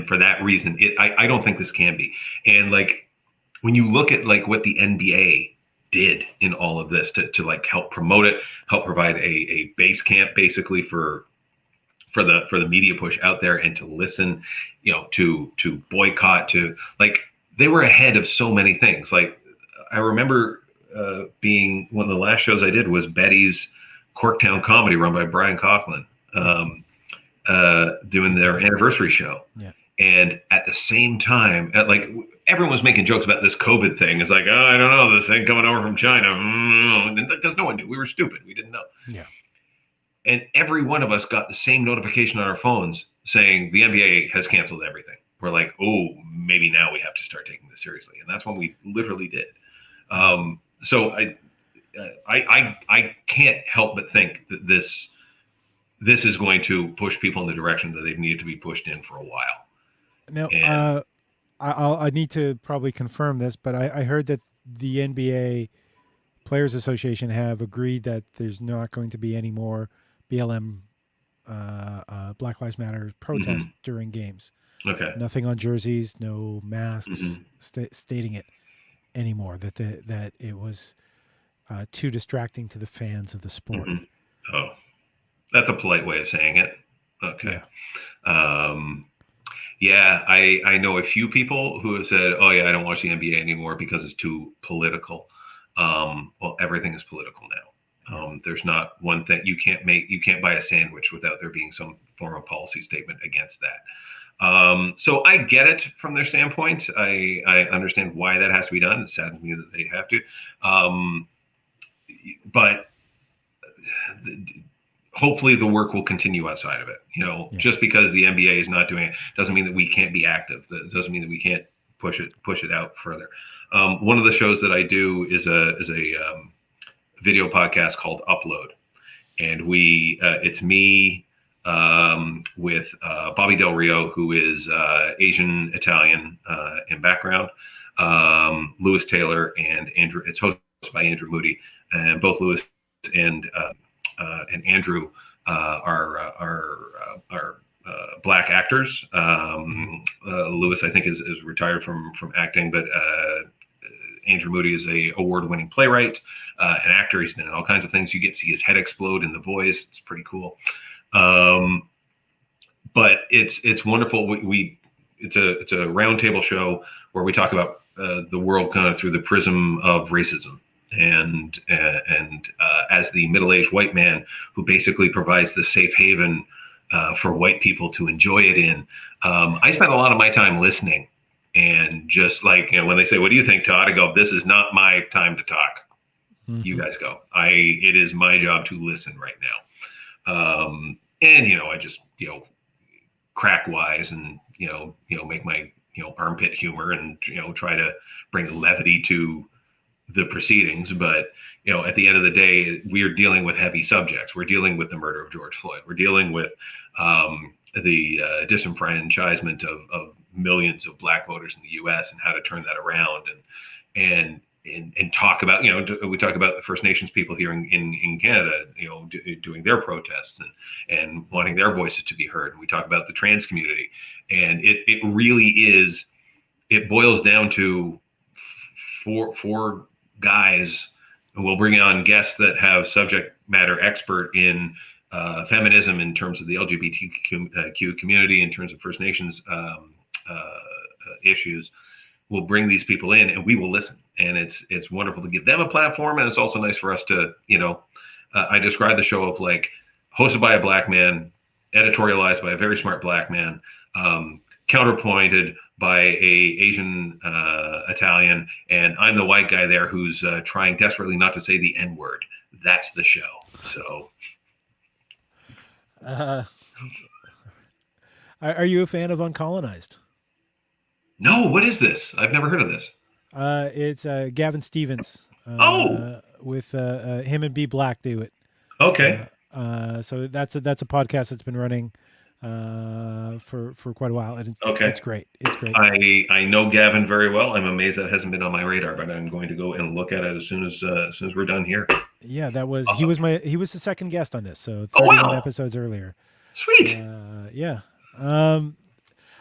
for that reason, I don't think this can be. And like when you look at like what the NBA did in all of this to like help promote it, help provide a base camp basically for the media push out there, and to listen, to boycott, to like they were ahead of so many things. Like I remember being one of the last shows I did was Betty's Corktown Comedy, run by Brian Coughlin, doing their anniversary show. Yeah. And at the same time, like everyone was making jokes about this COVID thing. It's like, oh, I don't know, this thing coming over from China. Because no one knew. We were stupid. We didn't know. Yeah. And every one of us got the same notification on our phones saying the NBA has canceled everything. We're like, oh, maybe now we have to start taking this seriously. And that's when we literally did. So I can't help but think that this is going to push people in the direction that they've needed to be pushed in for a while. Now, I need to probably confirm this, but I heard that the NBA Players Association have agreed that there's not going to be any more BLM, Black Lives Matter protests during games. Okay. Nothing on jerseys, no masks stating it anymore. That it was too distracting to the fans of the sport. Oh, that's a polite way of saying it. Okay. Yeah. I know a few people who have said, oh yeah, I don't watch the NBA anymore because it's too political. Well, everything is political now. There's not one thing you can't buy a sandwich without there being some form of policy statement against that. So I get it from their standpoint. I understand why that has to be done. It saddens me that they have to. But hopefully the work will continue outside of it. Just because the NBA is not doing it doesn't mean that we can't be active. That doesn't mean that we can't push it out further. One of the shows that I do is a video podcast called Upload, and it's me, with Bobby Del Rio, who is Asian Italian in background, Lewis Taylor and Andrew. It's hosted by Andrew Moody, and both Lewis and Andrew are black actors. Lewis, I think, is retired from acting, but Andrew Moody is a award-winning playwright, an actor. He's been in all kinds of things. You get to see his head explode in The Boys. It's pretty cool. But it's wonderful. It's a roundtable show where we talk about the world kind of through the prism of racism. And as the middle-aged white man who basically provides the safe haven for white people to enjoy it in, I spend a lot of my time listening. And just like, when they say, "What do you think, Todd?" I go, "This is not my time to talk. Mm-hmm. You guys go. It is my job to listen right now." And I just crack wise and make my armpit humor and try to bring levity to the proceedings. But at the end of the day, we are dealing with heavy subjects. We're dealing with the murder of George Floyd. We're dealing with the disenfranchisement of millions of black voters in the U.S. and how to turn that around and talk about, we talk about the First Nations people here in Canada, doing their protests and wanting their voices to be heard. And we talk about the trans community, and it really is, it boils down to four guys, and we'll bring on guests that have subject matter expert in feminism, in terms of the LGBTQ community, in terms of First Nations issues. We'll bring these people in and we will listen. And it's wonderful to give them a platform. And it's also nice for us to, I describe the show of like hosted by a black man, editorialized by a very smart black man, counterpointed by a Asian Italian. And I'm the white guy there who's trying desperately not to say the N word. That's the show. So. Are you a fan of Uncolonized? No, what is this? I've never heard of this. It's Gavin Stevens. With him and B Black do it. Okay. So that's a podcast that's been running for quite a while. And it's great. It's great. I know Gavin very well. I'm amazed that hasn't been on my radar, but I'm going to go and look at it as soon as we're done here. Yeah, that was he was the second guest on this. So 31 episodes earlier. Sweet. Yeah. All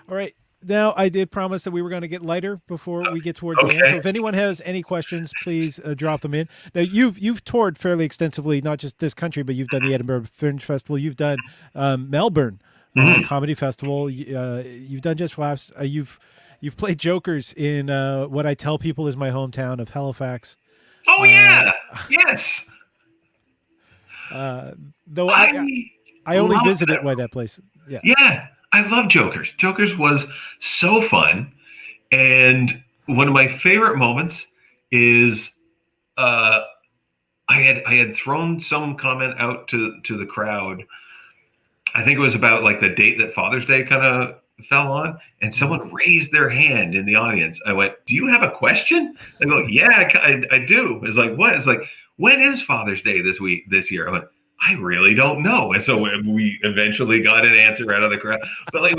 right. Now, I did promise that we were going to get lighter before we get towards the end. So if anyone has any questions, please drop them in. Now, you've toured fairly extensely, not just this country, but you've done the Edinburgh Fringe Festival. You've done Melbourne Comedy Festival. You've done Just Laughs. You've played jokers in what I tell people is my hometown of Halifax. Oh, yeah. Yes. Though I only visited that place. Yeah. Yeah. I love Jokers. Jokers was so fun. And one of my favorite moments is I had thrown some comment out to the crowd. I think it was about like the date that Father's Day kind of fell on, and someone raised their hand in the audience. I went, "Do you have a question?" They go, "Yeah, I do." It's like, "What?" It's like, "When is Father's Day this year?" I went, "I really don't know." And so we eventually got an answer out of the crowd. But like, it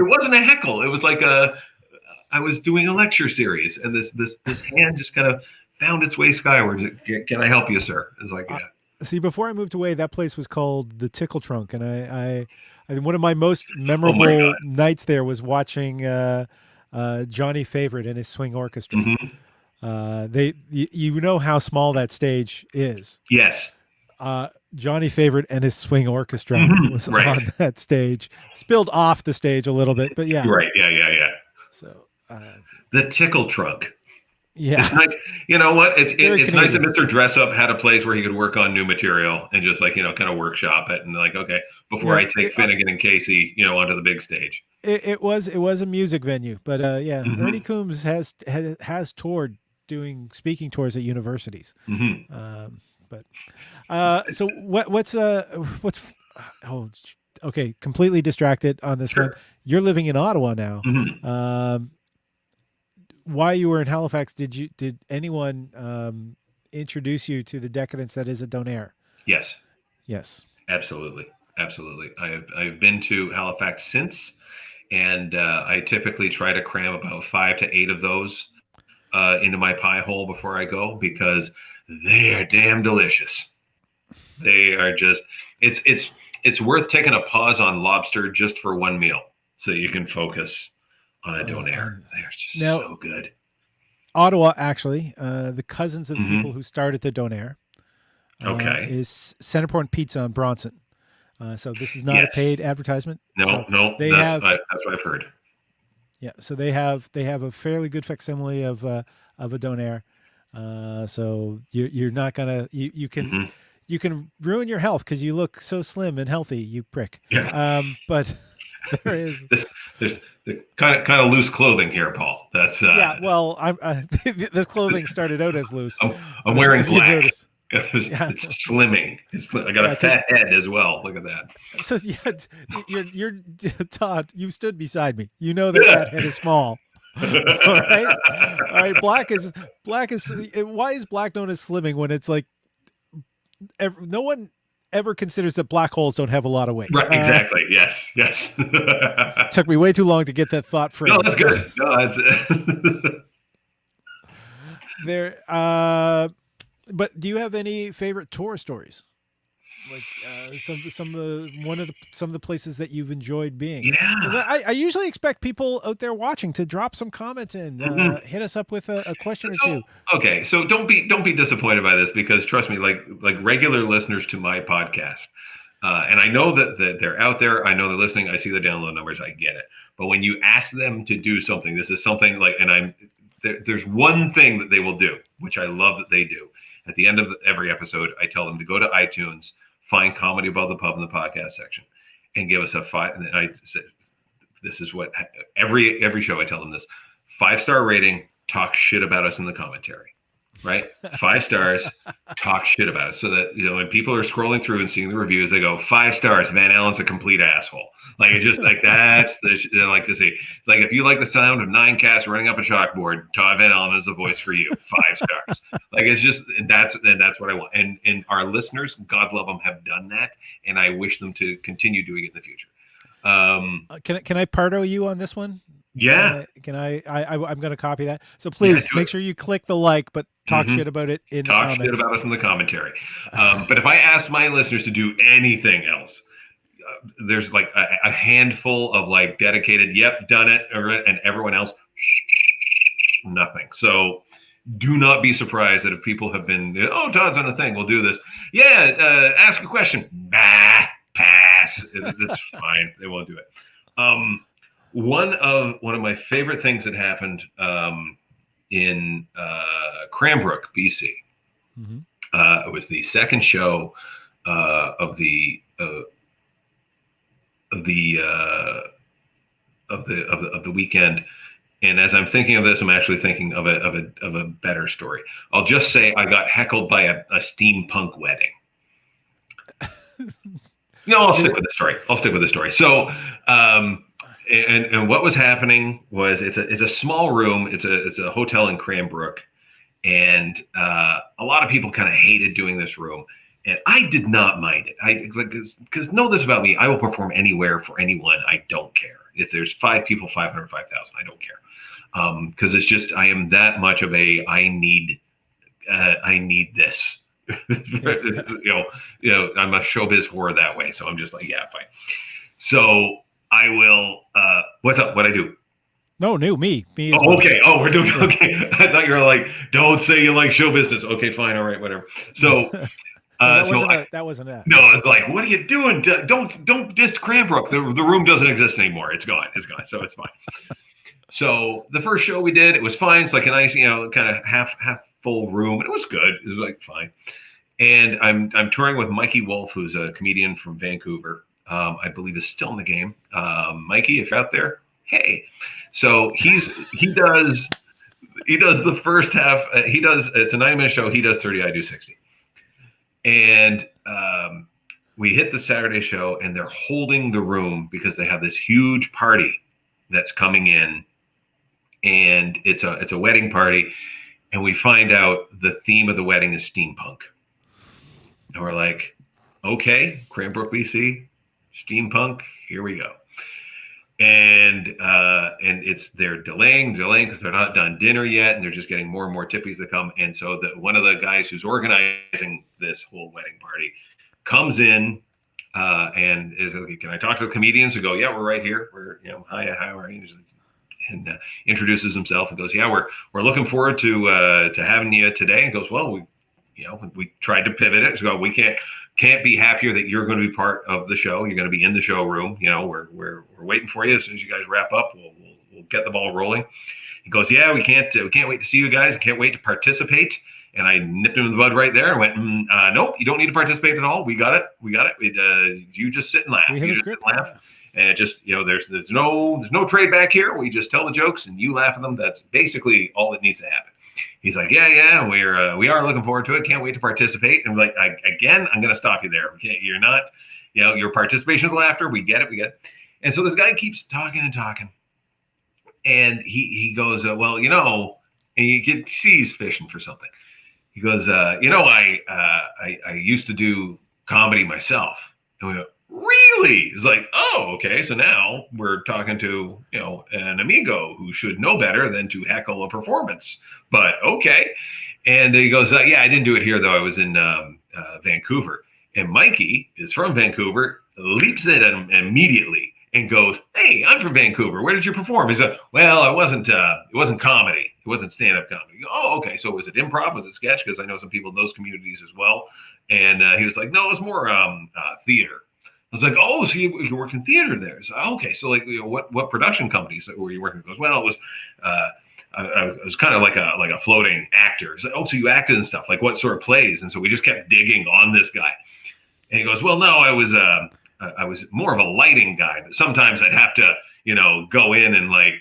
wasn't a heckle. It was like I was doing a lecture series, and this hand just kind of found its way skyward. "Can I help you, sir?" It's like, yeah. See, before I moved away, that place was called the Tickle Trunk, and I one of my most memorable nights there was watching Johnny Favorite and his swing orchestra. Mm-hmm. You know how small that stage is. Yes. Johnny Favorite and his swing orchestra was on that stage. Spilled off the stage a little bit, but yeah. Right. Yeah. So the Tickle Trunk. Yeah. It's nice. You know what? It's nice that Mr. Dress Up had a place where he could work on new material and just like, kind of workshop it and like, okay, before I take Finnegan and Casey, onto the big stage. It was a music venue, but yeah, Ernie Coombs has toured doing speaking tours at universities. So what's okay, completely distracted on this one. You're living in Ottawa now. While you were in Halifax, did anyone introduce you to the decadence that is a Donair? Yes. Absolutely, absolutely. I've been to Halifax since, and I typically try to cram about 5 to 8 of those into my pie hole before I go because they are damn delicious. They are just it's worth taking a pause on lobster just for one meal so you can focus on a donair. They're just now, so good. Ottawa, actually, the cousins of Mm-hmm. people who started the donair Okay. is Centerpoint Pizza on Bronson. So this is not a Yes. paid advertisement. No, So no, they that's have, that's what I've heard. yeah. So they have a fairly good facsimile of a donair. So you're not gonna Hmm. you can ruin your health because you look so slim and healthy, you prick. Yeah. But there is, This there's the kind of loose clothing here, Paul. That's yeah. Well, I'm this clothing started out as loose, I'm but wearing if you black. notice, It's, yeah, it's slimming. I got yeah, a fat because head as well. Look at that. so yeah, you're Todd. You stood beside me. You know that head is small. All right, all right. Black is. Why is black known as slimming when it's like no one ever considers that black holes don't have a lot of weight? Right, exactly. Yes, yes. Took me way too long to get that thought No, phrase. that's good. No, that's There. But do you have any favorite tour stories? Like some of the places that you've enjoyed being, because yeah. I usually expect people out there watching to drop some comments in, Mhm. hit us up with a question or So two. okay, so don't be disappointed by this because trust me, like regular listeners to my podcast, and I know that they're out there. I know they're listening. I see the download numbers. I get it. But when you ask them to do something, this is something like, and there's one thing that they will do, which I love that they do. At the end of every episode, I tell them to go to iTunes, find Comedy Above the Pub in the podcast section, and give us a 5. And I say, this is what every show I tell them this: 5-star rating. Talk shit about us in the commentary, right? 5 stars, talk shit about us, so that when people are scrolling through and seeing the reviews, they go 5 stars. Van Allen's a complete asshole. Like it's just like that's they like to see. Like if you like the sound of 9 cats running up a chalkboard, Todd Van Allen is the voice for you. 5 stars. Like it's just that's what I want. And our listeners, God love them, have done that, and I wish them to continue doing it in the future. Can I Pardo you on this one? Yeah, Can I'm going to copy that. So yeah, please do make it. sure you click the like, but talk Hmm. shit about it in the Talk shit comments. about us in the commentary. But if I ask my listeners to do anything else, there's like a handful of like dedicated, yep, done it, and everyone else, nothing. So do not be surprised that if people have been, oh, Todd's on a thing, we'll do this. Yeah, ask a question. Bah, pass. It's fine. They won't do it. One of my favorite things that happened in Cranbrook, BC. Mm-hmm. It was the second show of the weekend. And as I'm thinking of this, I'm actually thinking of a better story. I'll just say I got heckled by a steampunk wedding. No, I'll stick with the story. So, and what was happening was it's a small room. It's a hotel in Cranbrook, and a lot of people kind of hated doing this room, and I did not mind it. I because know this about me: I will perform anywhere for anyone. I don't care if there's 5 people, 500, 5,000. I don't care because it's just I am that much of a I need this. I'm a showbiz whore that way, so I'm just like, yeah, fine. So I will. What's up? What I do? No, me as Oh, well. okay. Oh, we're doing okay. I thought you were like, don't say you like show business. Okay, fine, all right, whatever. So, that wasn't that. no, it's like, what are you doing? Don't diss Cranbrook. The room doesn't exist anymore. It's gone. So it's fine. So the first show we did, it was fine. It's like a nice, kind of half full room. It was good. It was like fine. And I'm touring with Mikey Wolf, who's a comedian from Vancouver. I believe is still in the game. Mikey, if you're out there, hey. So he does the first half. It's a 90-minute show. He does 30. I do 60. And we hit the Saturday show, and they're holding the room because they have this huge party that's coming in, and it's a wedding party. And we find out the theme of the wedding is steampunk. And we're like, okay, Cranbrook, BC, steampunk, here we go. And it's they're delaying because they're not done dinner yet, and they're just getting more and more tippies that come. And so one of the guys who's organizing this whole wedding party comes in and is like, "Can I talk to the comedians?" Who go, "Yeah, we're right here. We're hi, how are you?" And introduces himself and goes, "Yeah, we're looking forward to having you today." And goes, "Well, we tried to pivot it. So we can't be happier that you're going to be part of the show. You're going to be in the showroom. We're waiting for you. As soon as you guys wrap up, we'll get the ball rolling." He goes, "Yeah, we can't wait to see you guys. Can't wait to participate." And I nipped him in the bud right there and went, "Nope, you don't need to participate at all. We got it. You just sit and laugh. You just sit and laugh." And it just, there's no trade back here. We just tell the jokes and you laugh at them. That's basically all that needs to happen. He's like, yeah, we are looking forward to it. Can't wait to participate. And I'm like, I'm going to stop you there. You're not, your participation is laughter. We get it. And so this guy keeps talking and talking. And he goes, well, and you can see he's fishing for something. He goes, I used to do comedy myself. And we go, really? It's like, oh, okay. So now we're talking to, an amigo who should know better than to heckle a performance, but okay. And he goes, yeah, I didn't do it here though. I was in Vancouver. And Mikey is from Vancouver, leaps in at him immediately and goes, "Hey, I'm from Vancouver. Where did you perform?" He's like, "Well, it wasn't comedy. It wasn't stand-up comedy." Oh, okay. So was it improv? Was it sketch? Because I know some people in those communities as well. And he was like, "No, it was more theater." I was like, "Oh, so you worked in theater there?" So, okay. So like, what production companies were you working with? He goes, "Well, it was, I was kind of like a floating actor." It's like, "Oh, so you acted and stuff. Like what sort of plays?" And so we just kept digging on this guy. And he goes, "Well, no, I was more of a lighting guy, but sometimes I'd have to, go in and like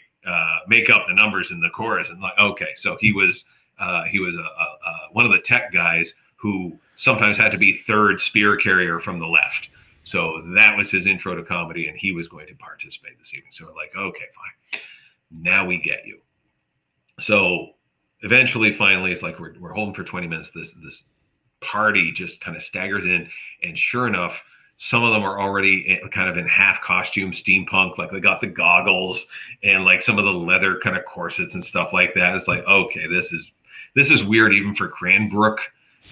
make up the numbers in the chorus." And like, okay, so he was one of the tech guys who sometimes had to be third spear carrier from the left. So that was his intro to comedy, and he was going to participate this evening. So we're like, okay, fine. Now we get you. So eventually, finally, it's like we're holding for 20 minutes. This party just kind of staggers in, and sure enough, some of them are already kind of in half costume, steampunk, like they got the goggles and like some of the leather kind of corsets and stuff like that. It's like, okay, this is weird even for Cranbrook.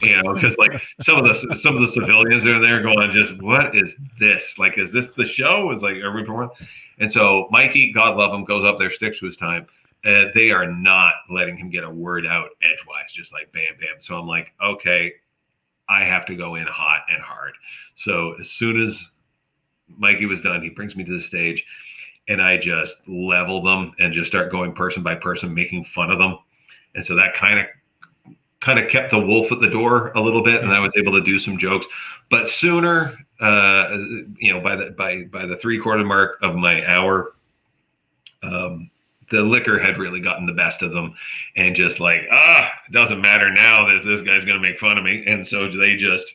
Because like some of the civilians are in there going, just what is this? Like, is this the show? Is like, are we performing? And so Mikey, God love him, goes up there, sticks to his time. They are not letting him get a word out edgewise, just like bam, bam. So I'm like, okay, I have to go in hot and hard. So as soon as Mikey was done, he brings me to the stage, and I just level them and just start going person by person, making fun of them. And so that kind of kept the wolf at the door a little bit, and I was able to do some jokes. But sooner, by the 3/4 mark of my hour, the liquor had really gotten the best of them, and just like, it doesn't matter now that this guy's going to make fun of me. And so they just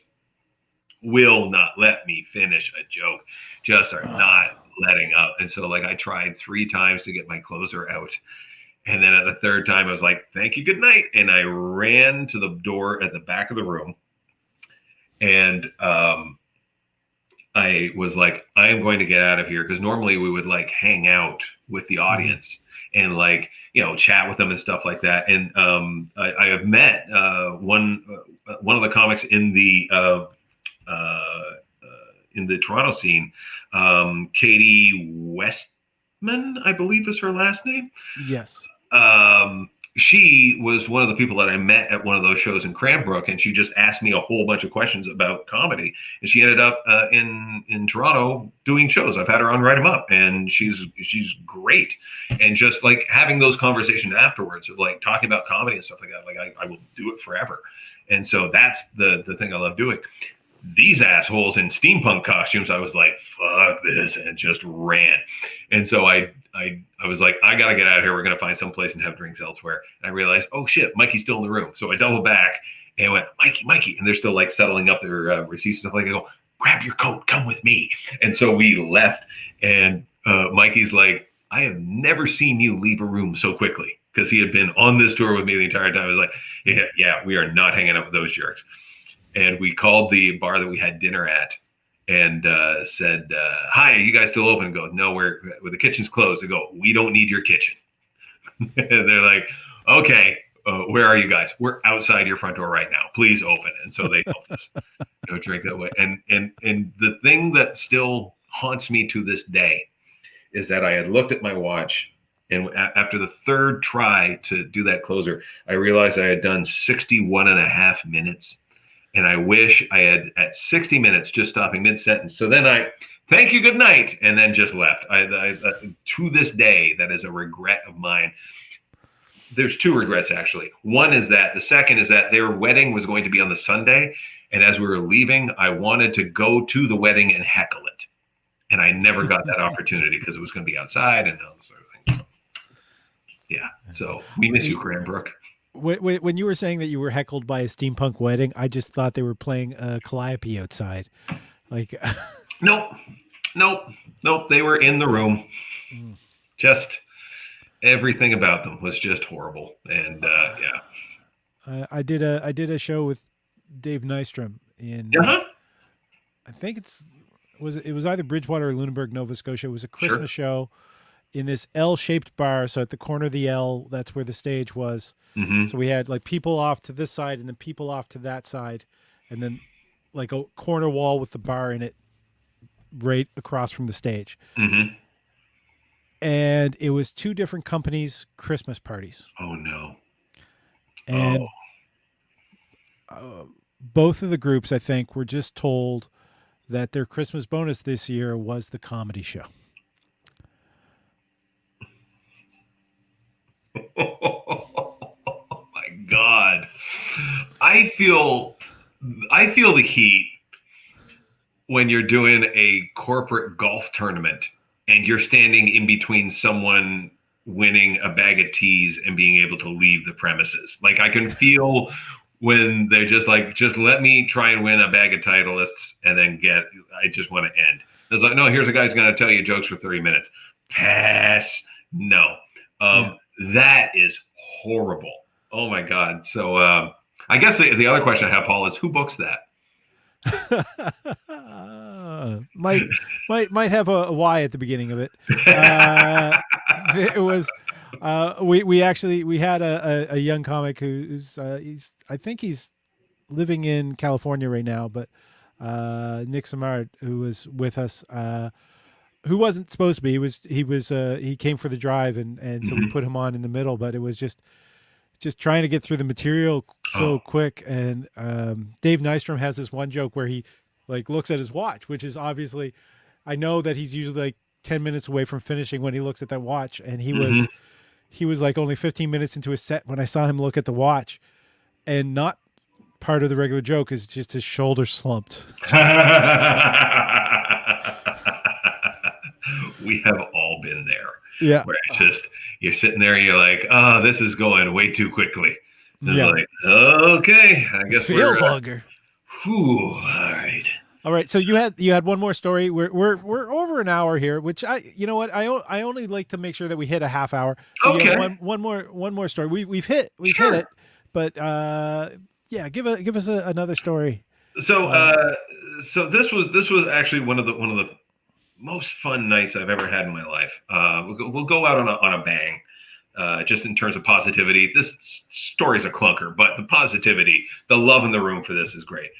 will not let me finish a joke, just are not letting up. And so like I tried 3 times to get my closer out. And then at the 3rd time, I was like, "Thank you, good night." And I ran to the door at the back of the room. And I was like, I am going to get out of here. Because normally we would like hang out with the audience and like, chat with them and stuff like that. And I have met one of the comics in the Toronto scene, Katie Westman, I believe is her last name. Yes. She was one of the people that I met at one of those shows in Cranbrook, and she just asked me a whole bunch of questions about comedy. And she ended up in Toronto doing shows. I've had her on Write 'em Up, and she's great. And just like having those conversations afterwards of like talking about comedy and stuff like that, like I will do it forever. And so that's the thing I love doing. These assholes in steampunk costumes, I was like, fuck this, and just ran. And so I was like, I gotta get out of here. We're gonna find some place and have drinks elsewhere. And I realized, oh shit, Mikey's still in the room. So I doubled back and went, Mikey, and they're still like settling up their receipts and stuff like that. I go, grab your coat, come with me. And so we left, and Mikey's like, I have never seen you leave a room so quickly, because he had been on this tour with me the entire time. I was like, yeah, we are not hanging out with those jerks. and we called the bar that we had dinner at and said, "Hi, are you guys still open?" And go, "No, the kitchen's closed." They go, "We don't need your kitchen." And they're like, "Okay, where are you guys?" "We're outside your front door right now. Please open." And so they helped us drink that way. And the thing that still haunts me to this day is that I had looked at my watch, and after the third try to do that closer, I realized I had done 61 and a half minutes. And I wish I had, at 60 minutes, just stopping mid-sentence. So then I, "Thank you, good night," and then just left. To this day, that is a regret of mine. There's two regrets, actually. One is that. The second is that their wedding was going to be on the Sunday. And as we were leaving, I wanted to go to the wedding and heckle it. And I never got that opportunity because it was going to be outside and all this sort of thing. Yeah. So we miss you, Cranbrook. When you were saying that you were heckled by a steampunk wedding, I just thought they were playing Calliope outside. Like, Nope. They were in the room. Just everything about them was just horrible. And yeah. I did a show with Dave Nystrom in. I think it was either Bridgewater or Lunenburg, Nova Scotia. It was a Christmas show in this L-shaped bar. So at the corner of the L, that's where the stage was. Mm-hmm. So we had like people off to this side and then people off to that side, and then like a corner wall with the bar in it right across from the stage. Mm-hmm. And it was two different companies' Christmas parties. Oh, no. And both of the groups, I think, were just told that their Christmas bonus this year was the comedy show. Oh my God. I feel the heat when you're doing a corporate golf tournament and you're standing in between someone winning a bag of teas and being able to leave the premises. Like, I can feel when they're just like, "Just let me try and win a bag of Titleists and then I just want to end." It's like, "No, here's a guy who's going to tell you jokes for 30 minutes. Pass. No. That is horrible. Oh my God. So I guess the other question I have, Paul, is who books that? Might have a Y at the beginning of it. It was we had a young comic who's I think he's living in California right now, but Nick Samard, who was with us, who wasn't supposed to be. He came for the drive, and so we put him on in the middle, but it was just trying to get through the material so quick. And Dave Nystrom has this one joke where he like looks at his watch, which is obviously, I know that he's usually like 10 minutes away from finishing when he looks at that watch. And he was like only 15 minutes into his set when I saw him look at the watch, and not part of the regular joke is just his shoulder slumped. We have all been there. Yeah. Where you're sitting there, you're like, "Oh, this is going way too quickly." And like, okay, I guess feels longer. Whew, all right. So you had one more story. We're over an hour here, which you know what, I only like to make sure that we hit a half hour. So okay. You have one more story. We've hit it, but yeah, give us another story. So so this was actually one of the most fun nights I've ever had in my life. We'll go out on a bang. Just in terms of positivity, this story's a clunker, but the positivity, the love in the room for this is great.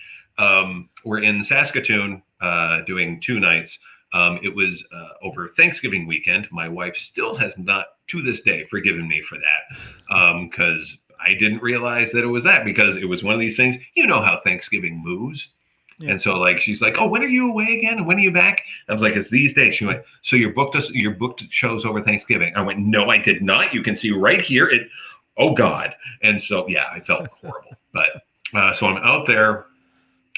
We're in Saskatoon doing 2 nights. It was over Thanksgiving weekend. My wife still has not, to this day, forgiven me for that, because I didn't realize that it was that, because it was one of these things. You know how Thanksgiving moves. Yeah. And so like, she's like, "Oh, when are you away again? And when are you back?" I was like, "It's these days." She went, "So you booked shows over Thanksgiving?" I went, "No, I did not. You can see right here. Oh God." And so, yeah, I felt horrible. But so I'm out there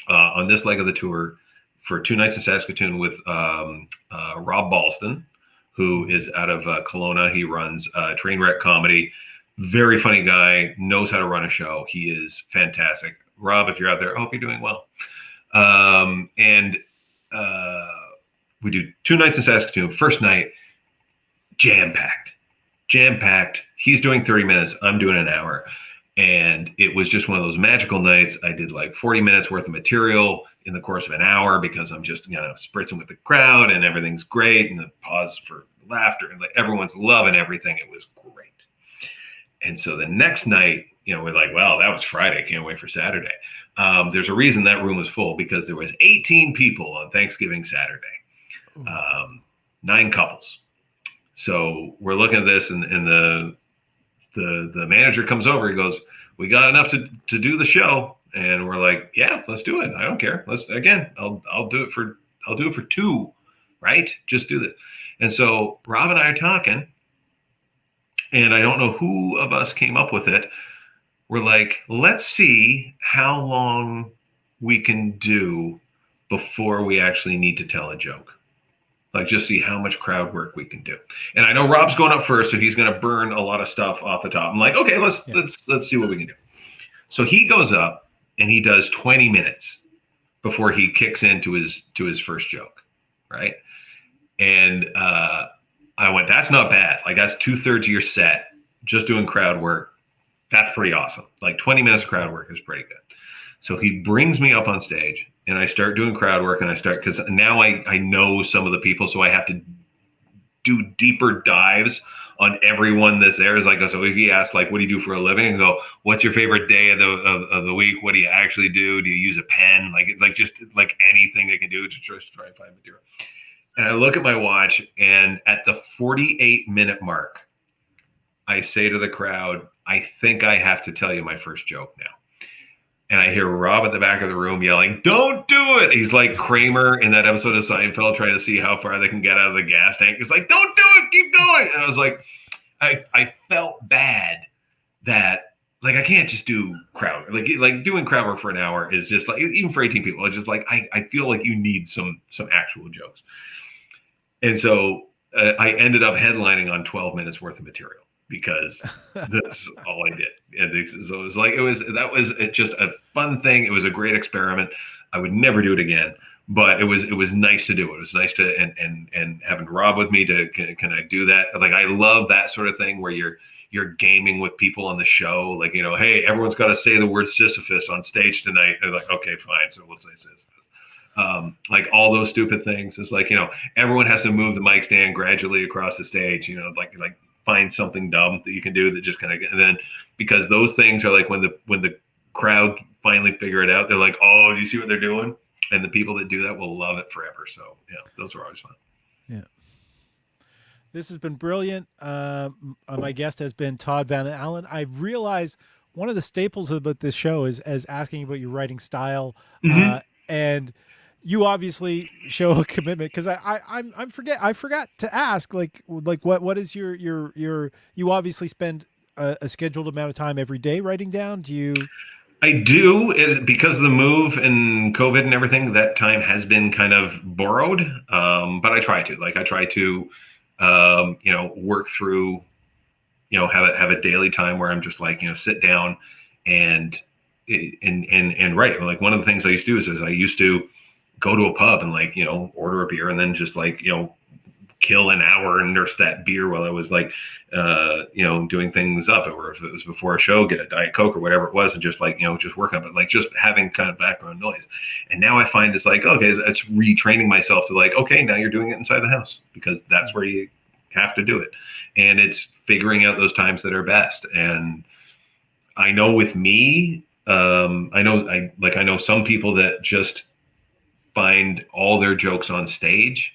on this leg of the tour for 2 nights in Saskatoon with Rob Balston, who is out of Kelowna. He runs Trainwreck Comedy. Very funny guy, knows how to run a show. He is fantastic. Rob, if you're out there, I hope you're doing well. And we do 2 nights in Saskatoon. First night, jam-packed. He's doing 30 minutes. I'm doing an hour. And it was just one of those magical nights. I did like 40 minutes worth of material in the course of an hour because I'm just, spritzing with the crowd and everything's great. And the pause for laughter and like everyone's loving everything. It was great. And so the next night, we're like, well, that was Friday. Can't wait for Saturday. There's a reason that room was full because there was 18 people on Thanksgiving Saturday, 9 couples. So we're looking at this and the manager comes over. He goes, we got enough to do the show. And we're like, yeah, let's do it. I don't care. I'll do it for 2, right? Just do this. And so Rob and I are talking, and I don't know who of us came up with it. We're like, let's see how long we can do before we actually need to tell a joke. Like, just see how much crowd work we can do. And I know Rob's going up first, so he's going to burn a lot of stuff off the top. I'm like, okay, let's see what we can do. So he goes up and he does 20 minutes before he kicks into his first joke, right? And I went, that's not bad. Like, that's 2/3 of your set, just doing crowd work. That's pretty awesome. Like 20 minutes of crowd work is pretty good. So he brings me up on stage and I start doing crowd work, and because now I know some of the people, so I have to do deeper dives on everyone that's there. Is like, so if he asks, like, what do you do for a living? And go, what's your favorite day of the week? What do you actually do? Do you use a pen? Like just like anything they can do to try and find material. And I look at my watch, and at the 48-minute mark, I say to the crowd, I think I have to tell you my first joke now. And I hear Rob at the back of the room yelling, don't do it. He's like Kramer in that episode of Seinfeld trying to see how far they can get out of the gas tank. He's like, don't do it, keep going. And I was like, I felt bad that, like, I can't just do crowd. Like doing crowd work for an hour is just like, even for 18 people, it's just like, I feel like you need some actual jokes. And so I ended up headlining on 12 minutes worth of material, because that's all I did. And so that was just a fun thing. It was a great experiment. I would never do it again, but it was nice to do it. It was nice to, and having Rob with me can I do that? Like, I love that sort of thing where you're gaming with people on the show. Like, hey, everyone's got to say the word Sisyphus on stage tonight. They're like, okay, fine. So we'll say Sisyphus. Like all those stupid things. It's like, everyone has to move the mic stand gradually across the stage, like find something dumb that you can do that just kind of, and then because those things are like when the crowd finally figure it out, they're like, oh, do you see what they're doing? And the people that do that will love it forever. So yeah, those are always fun. Yeah. This has been brilliant. My guest has been Todd Van Allen. I realize one of the staples about this show is as asking about your writing style, and you obviously show a commitment, because I forgot to ask, like what is your you obviously spend a scheduled amount of time every day writing down. Do you? I do, because of the move and COVID and everything. That time has been kind of borrowed, but I try to work through, have a daily time where I'm just like, sit down and write. Like, one of the things I used to do is I used to go to a pub and order a beer and then just kill an hour and nurse that beer while I was doing things up, or if it was before a show, get a Diet Coke or whatever it was, and just just work on it, just having kind of background noise. And now I find it's like, okay, it's retraining myself to okay, now you're doing it inside the house, because that's where you have to do it. And it's figuring out those times that are best. And I know with me, I know some people that just find all their jokes on stage,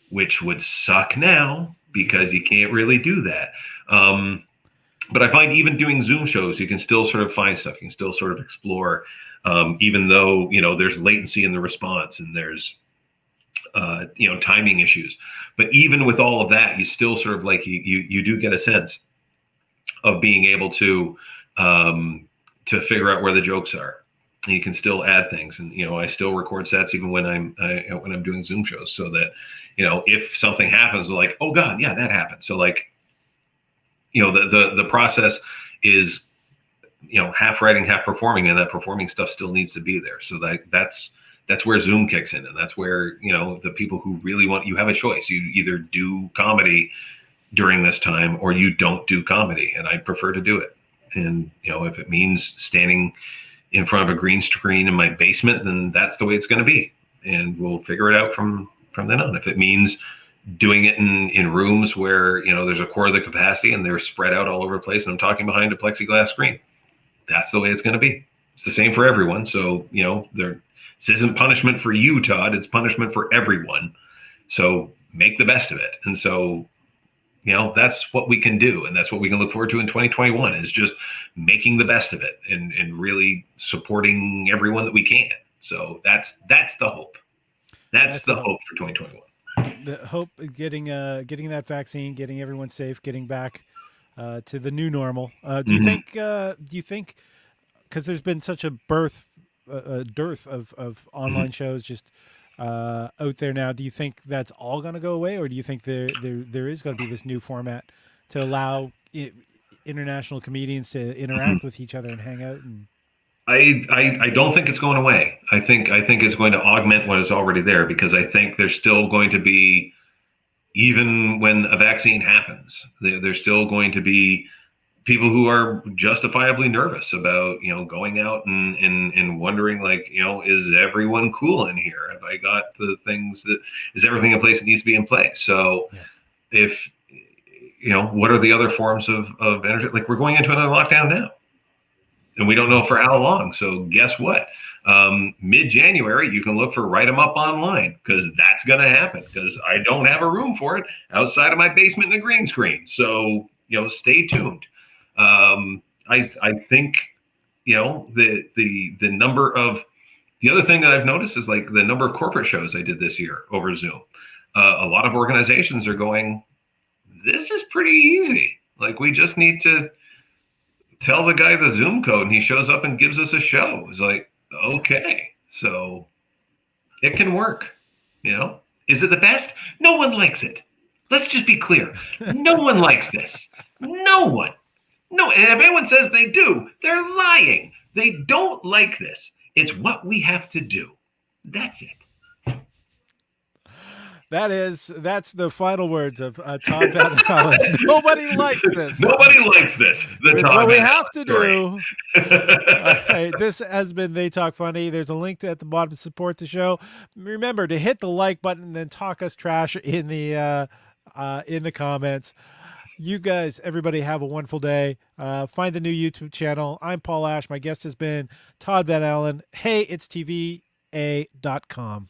which would suck now because you can't really do that. But I find even doing Zoom shows, you can still sort of find stuff. You can still sort of explore, even though, there's latency in the response and there's, timing issues. But even with all of that, you still sort of you do get a sense of being able to figure out where the jokes are. And you can still add things, and I still record sets even when I'm doing Zoom shows, so that if something happens, like, oh God, yeah, that happened. So the process is half writing, half performing, and that performing stuff still needs to be there. So that's where Zoom kicks in, and that's where the people who really you have a choice. You either do comedy during this time or you don't do comedy, and I prefer to do it. And, if it means standing in front of a green screen in my basement, then that's the way it's going to be. And we'll figure it out from then on. If it means doing it in rooms where, there's a quarter of the capacity and they're spread out all over the place and I'm talking behind a plexiglass screen, that's the way it's going to be. It's the same for everyone. So, this isn't punishment for you, Todd. It's punishment for everyone. So make the best of it. And so, that's what we can do. And that's what we can look forward to in 2021 is just making the best of it and really supporting everyone that we can. So that's the hope. That's the hope for 2021. The hope of getting that vaccine, getting everyone safe, getting back to the new normal. Do you think, because there's been such a dearth of online shows just out there now, do you think that's all going to go away, or do you think there is going to be this new format to allow international comedians to interact with each other and hang out? And I don't think it's going away. I think it's going to augment what is already there, because I think there's still going to be, even when a vaccine happens, there's still going to be people who are justifiably nervous about, going out and wondering, like, is everyone cool in here? Have I got the things is everything in place that needs to be in place? So if, what are the other forms of energy? Like, we're going into another lockdown now and we don't know for how long. So guess what? Mid-January, you can look for Write 'em Up online, because that's going to happen, because I don't have a room for it outside of my basement in a green screen. So, stay tuned. I think, the number of, the other thing that I've noticed is, like, the number of corporate shows I did this year over Zoom. A lot of organizations are going, this is pretty easy. Like, we just need to tell the guy the Zoom code and he shows up and gives us a show. It's like, okay, so it can work. Is it the best? No one likes it. Let's just be clear. No one likes this. No one. No, and if anyone says they do, they're lying. They don't like this. It's what we have to do. That's it. That's the final words of Todd Van Allen. Nobody likes this. Nobody likes this. It's what we have to do. All right, this has been They Talk Funny. There's a link at the bottom to support the show. Remember to hit the like button and then talk us trash in the comments. You guys, everybody, have a wonderful day. Find the new YouTube channel. I'm Paul Ash. My guest has been Todd Van Allen. Hey, it's TVA.com.